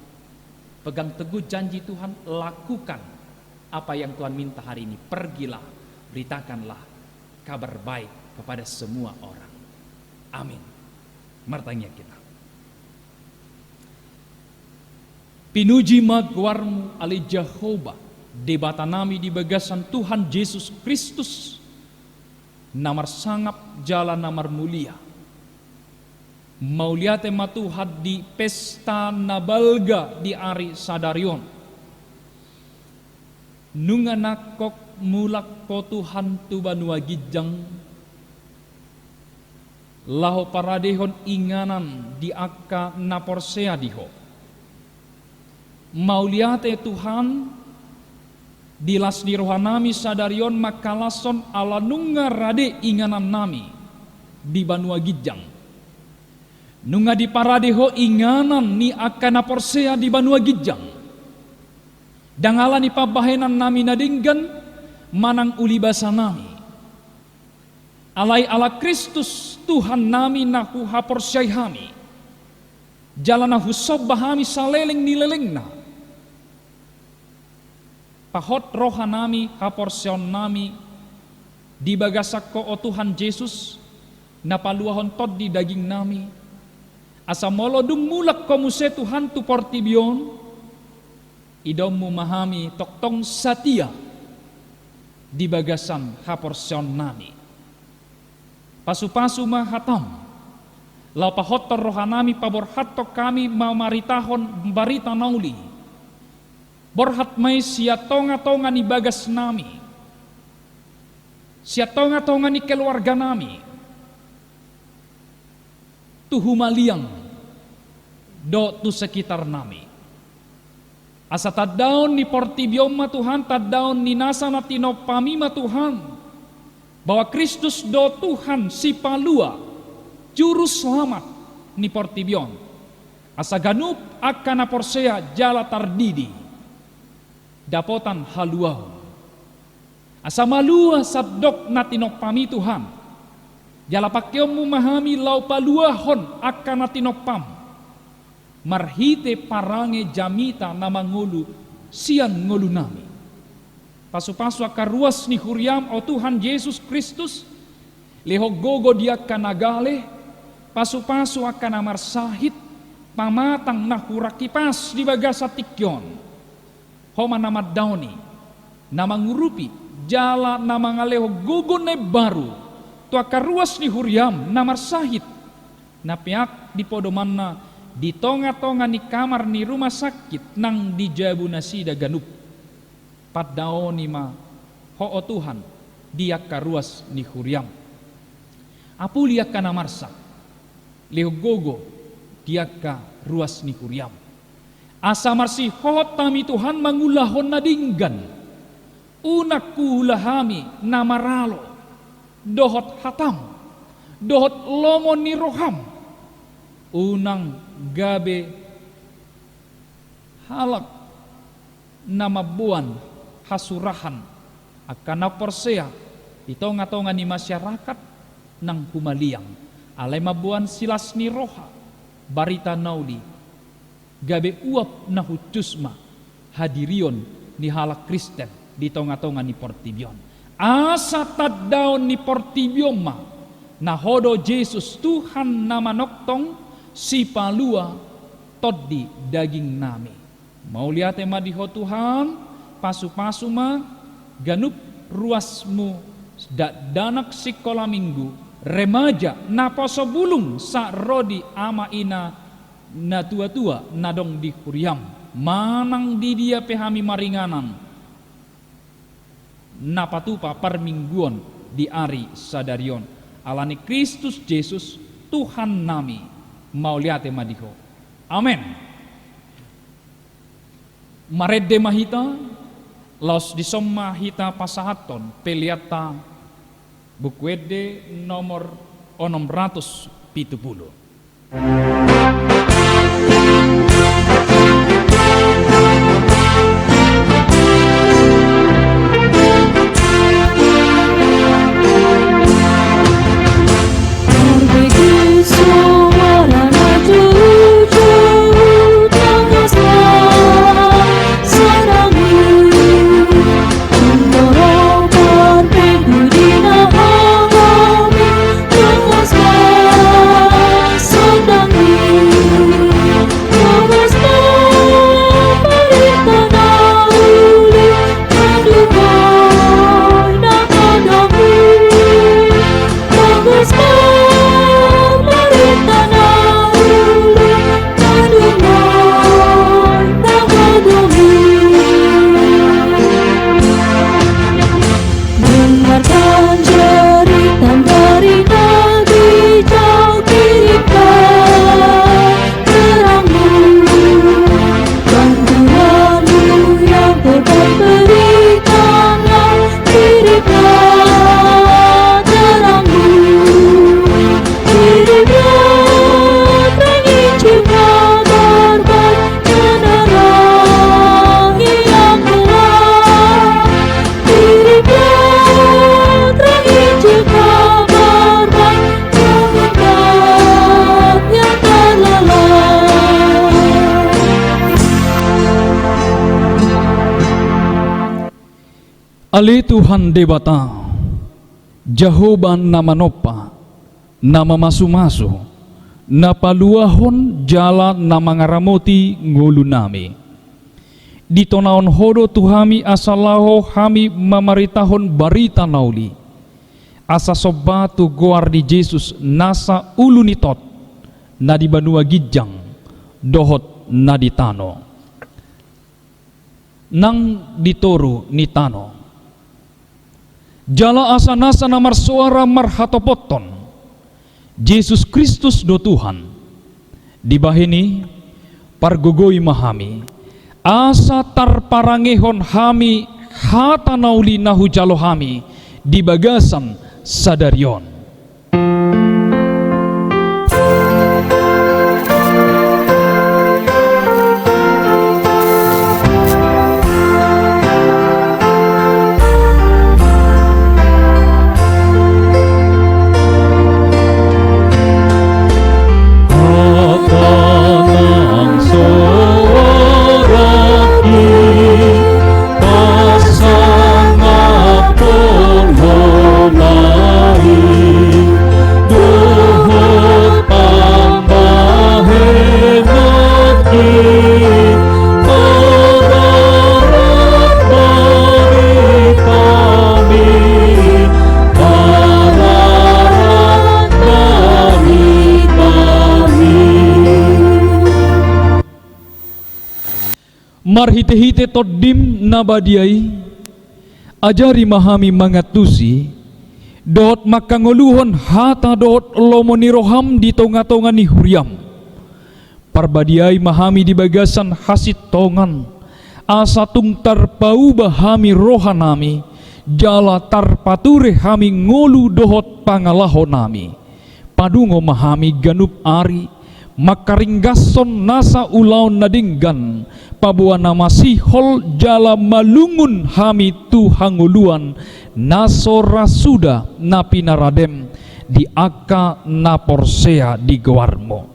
Pegang teguh janji Tuhan, lakukan apa yang Tuhan minta hari ini. Pergilah, beritakanlah kabar baik kepada semua orang. Amin. Martanya kita. Pinuji magwarmu ali Jehovah, debata nami di bagasan Tuhan Yesus Kristus, namar sangap jalan namar mulia. Mauliate matuhad di pesta nabalga di ari sadarion. Nunganakok mulak ko Tuhan tubanua gijang. Laho paradehon inganan di akka naporsea diho. Mauliate Tuhan dilas di rohanami sadarion makalason ala nunga rade inganan nami di Banua Gijang. Nunga di paradeho inganan ni akana porsea di Banua Gijang. Dangala ni pabahenan nami nadinggan manang ulibasa nami. Alai ala Kristus Tuhan nami nahu haporsyai hami. Jalana husob bahami saleleng nilelengna. Pahot rohanami haporsyon nami dibagasak ko o Tuhan Yesus napaluahon tod di daging nami asa molodung mulak komuse Tuhan tu portibion idom memahami toktong satia dibagasan haporsyon nami pasu-pasu mahatam lau pahot rohanami paborhato kami mamaritahon barita nauli borhat may siya tonga-tonga ni bagas nami. Siya tonga-tonga ni keluarga nami. Tuhumaliang do tu sekitar nami. Asa tadaon ni portibiom ma Tuhan, tadaon ni nasa na tinopami ma Tuhan. Bahwa Kristus do Tuhan si palua, juru selamat ni portibiom. Asa ganup akan na porsea jala tardidi. Dapotan haluaw. Asa malua sabdok natinok pami Tuhan. Jala pakyom memahami lau paluahon akan natinok pam. Marhite parange jamita na mangulu sian ngulu nami. Pasu-pasu akaruas ni huriam o Tuhan Yesus Kristus. Leho gogo dia kanagale. Pasu-pasu akan amar sahit. Pamatang nahurakipas di bagasa tikyon. Homa namad dauni namangurupi jala namangaleho gugone baru tua karuas ni huriam namar sahit na piak di podomanna di tonga-tonga ni kamar ni rumah sakit nang di jabu nasida ganup padaoni ma ho o Tuhan dia karuas ni huriam apulia kana marsa leho gogo dia ka ruas ni huriam asa marsi hohot tami Tuhan mangulahon nadinggan. Unak kulahami namaralo. Dohot hatam. Dohot lomon ni roham. Unang gabe halak nama buan hasurahan akan porsea di tonga-tonga ni masyarakat nang humaliang. Alai mabuan silas ni roha barita nauli. Gabe uap na hucusma hadirion ni halak Kristen di tonga-tonga ni portibion. Asa tadaon ni portibion ma na hodo Yesus Tuhan nama noktong si palua tod di daging nami. Mau lihat ma diho Tuhan pasu-pasu ma ganup ruasmu danak sikola minggu remaja na poso bulung sa rodi ama ina na tua-tua nadong di huriam manang di dia pehami maringanan napatupa parmingguon di ari sadarion alani Kristus Yesus Tuhan nami mau liate madiho amen maredde mahita laos disomma hita pasahaton peliata bukwede nomor 670
Sedang
Ale Tuhan debata, jahoban nama nopa, nama masu-masu, napaluahon jala nama ngaramoti ngulu nami. Di tonaon hodo tuhami asalaho hami mamaritahon barita nauli. Asa sobatu goar di Yesus nasa ulunitot, na di banua gijang, dohot na di tano. Nang ditoru ni tano. Jala asa nasa namar suara marhatopoton. Yesus Kristus do Tuhan. Di bahini pargogoi mahami. Asa tarparangehon hami hata nauli nahu jalo hami di bagasan sadarion. Marhite-hite todim nabadiai, ajari mahami mangatusi, dot makangoluhon hata dot lomoni roham di tonga-tonga ni huriam. Parbadiai mahami di bagasan hasit tongan, asa tung tarpau bahami rohanami, jala tarpature hami ngolu dohot pangalaho nami. Padungo mahami ganup ari, makaringgason nasa ulaon nadinggan, pabuana masihol jala malungun hami tuhanguluan, nasora suda napinaradem di aka naporsea di gewarmo.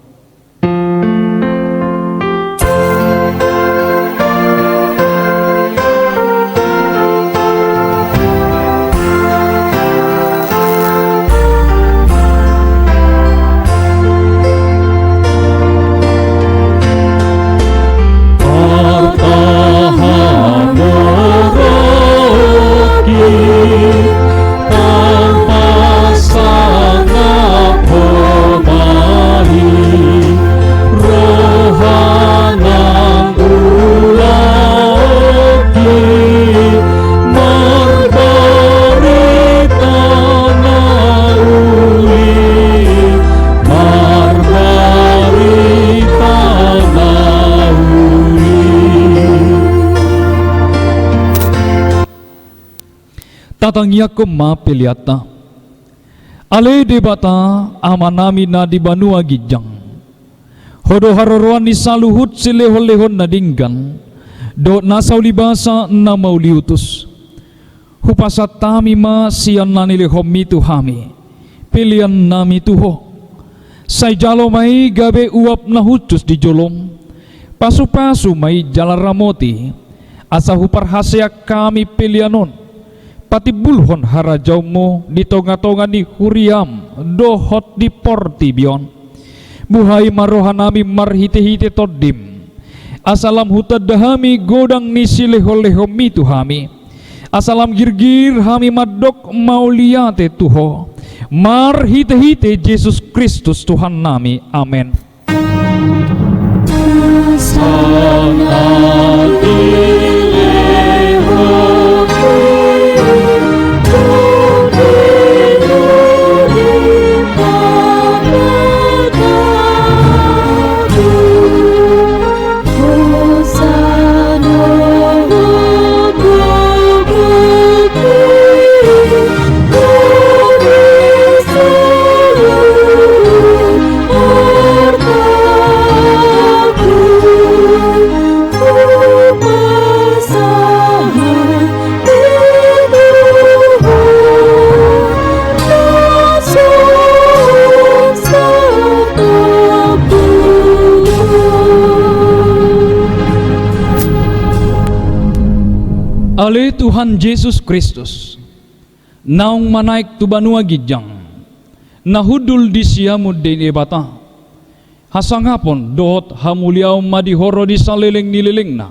Tatangya ko mapiliata ale debata amanami na di banua gijang hodo haroroan ni saluhut silehon-lehon na dinggan do nasaw libasa na mauliutus hupasat tami ma siyan nanilihom mitu hami pilihan nami tuho say jalo may gabe uap na hutus di jolong pasu-pasu may jalaramoti asa huparhasya kami pilihanon pati bulhon harajaw mo di tonga-tonga ni huriam dohot di portibion buhay marohan nami marhite-hite todim asalam hutad dahami godang ni silehol-lehom mitu hami asalam girgir hami madok mauliate tuho marhite-hite Yesus Kristus Tuhan nami amen.
Oh
Ale Tuhan Yesus Kristus, naung manaik tu banua gijang, nahudul di siamud di bata, hasangapon dohot hamuliau madihoro di saleleng nilelengna,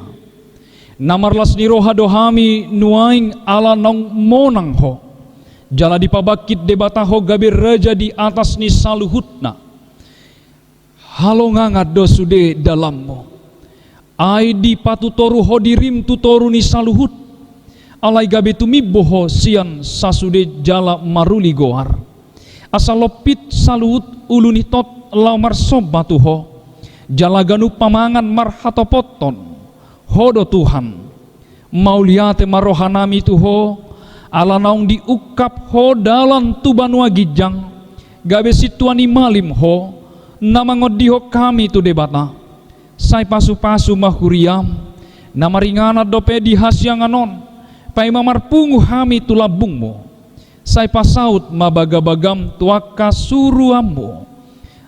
namarlas ni roha dohami nuaing ala nong monang ho, jala dipabakit debata ho gabe raja di atas ni saluhutna, halo ngangat dosude dalammu, ai di patutoru ho dirim tutoru ni saluhut, alai gabe tumiboho sian sasude jala maruli goar, asalopit saluhut uluni tot lamar sobatu ho, jala ganu pamangan marhatopoton, hodo Tuhan, mauliate marohanami tuho, ala naung diukap ho dalam tubanua gijang, gabe situani malim ho, namangodiho kami tu debata, sai pasu-pasu mahuriam, namaringana dope di hasyanganon, pai mamarpungu hami tu labungmu, sai pasaut mabaga-bagam tuaka suruammu,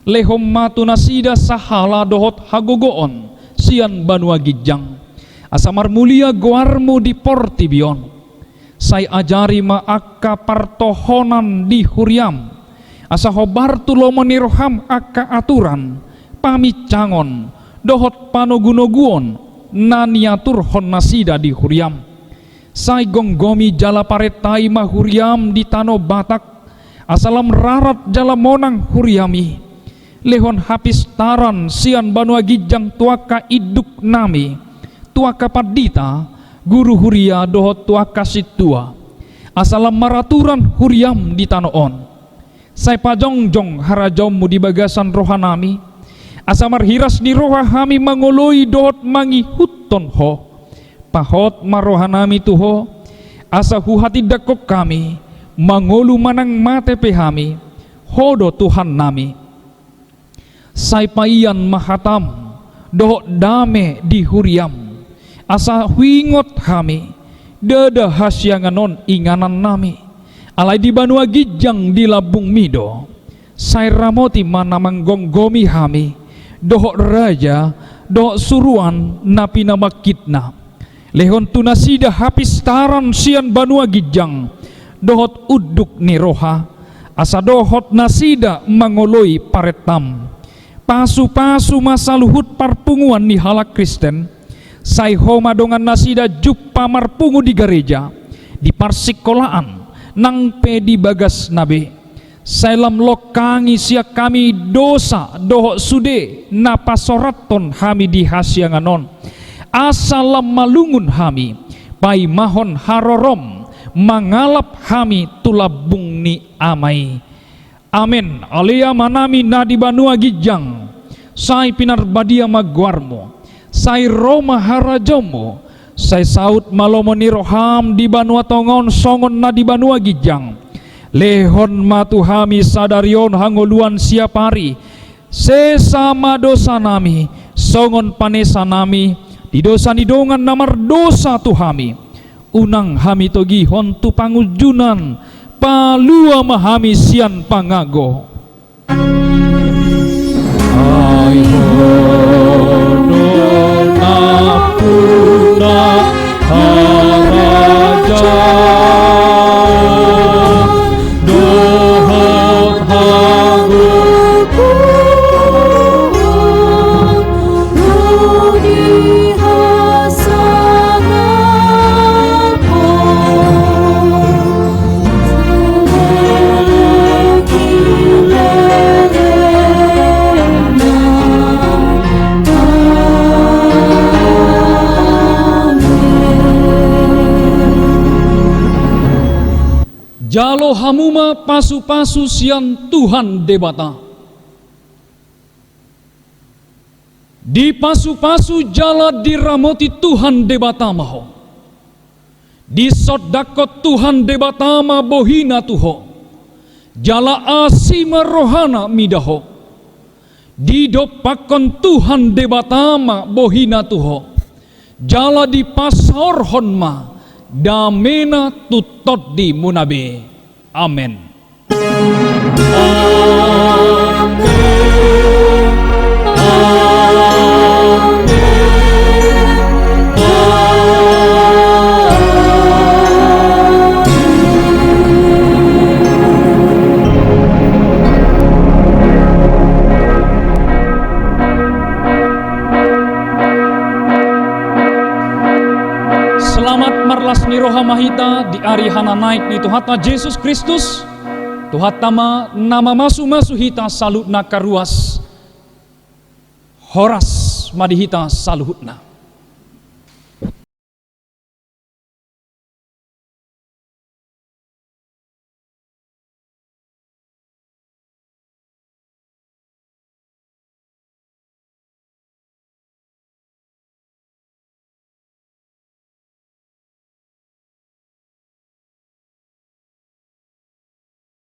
lehom matu nasida sahala dohot hagogoon, sian banua gijang, asamar mulia goarmu di portibion, sai ajari ma akka partohonan di huriam, asa hobar tulo meniroham akka aturan, pamit cangon, dohot panogunoguon, naniatur hon nasida di huriam, sai gonggomi jala paretai ma huriam di tano batak, asalam rarat jala monang huriami, lehon hapis taran sian banua gijang tuaka iduk nami, tuaka padita, guru huria dohot tuaka situa, asalam maraturan huriam di tanoon, sai pajongjong harajommu di bagasan rohanami, asamar hiras ni roha hami mangoloi dohot mangi hutton ho, pahot marohanami tuho, asa huhati dakok kami, mangolu manang mate pehami, hodo Tuhan nami, sai paian mahatam, dohot dame di huriam, asa huingot kami, dada hasyanganon inganan nami, alai di banua gijang di labung mido, sai ramoti mana manggonggomi hami, dohok raja, dohok suruan napi nama kitna, lehon tunasida hapis taran sian banua gijang, dohot uduk ni roha, asa dohot nasida mangoloi paretam, pasu-pasu masaluhut parpunguan ni halak Kristen, sai homa dongan nasida juppa marpungu di gereja, di parsikolaan, nang pedi bagas nabe, sailam lokangi siak kami dosa dohok sude napasoraton hami di hasyanganon, asalam malungun hami, pai mahon harorom, mangalap hami tulabung ni amai. Amin. Alia manami nadi banua gijang, sai pinarbadia magwarmo, sai roma harajomo, sai saut malomoni roham di banua tongon songon nadi banua gijang, lehon matu hami sadarion hangoluan siapari, sesama dosa nami, songon panesa nami, di dosa nidongan namar dosa tu hami, unang hami togi hon tu pangujunan, palua mahami sian pangago. Ai hono napuna haraja, dohot haguku,
Rudi hasangapo,
jalo hamuma pasu-pasu sian Tuhan debata, di pasu-pasu jala diramoti Tuhan debata maho, di sodakot Tuhan debata ma bohina tuho, jala asima rohana midaho, di dopakon Tuhan debata ma bohina tuho, jala di pasor honma, damena tutot di munabe. Amen. Amen. hita di ari hana naik ni Tuhan Yesus Kristus. Tuhan tama nama masu hita salut na karuas horas madi hita saluhutna.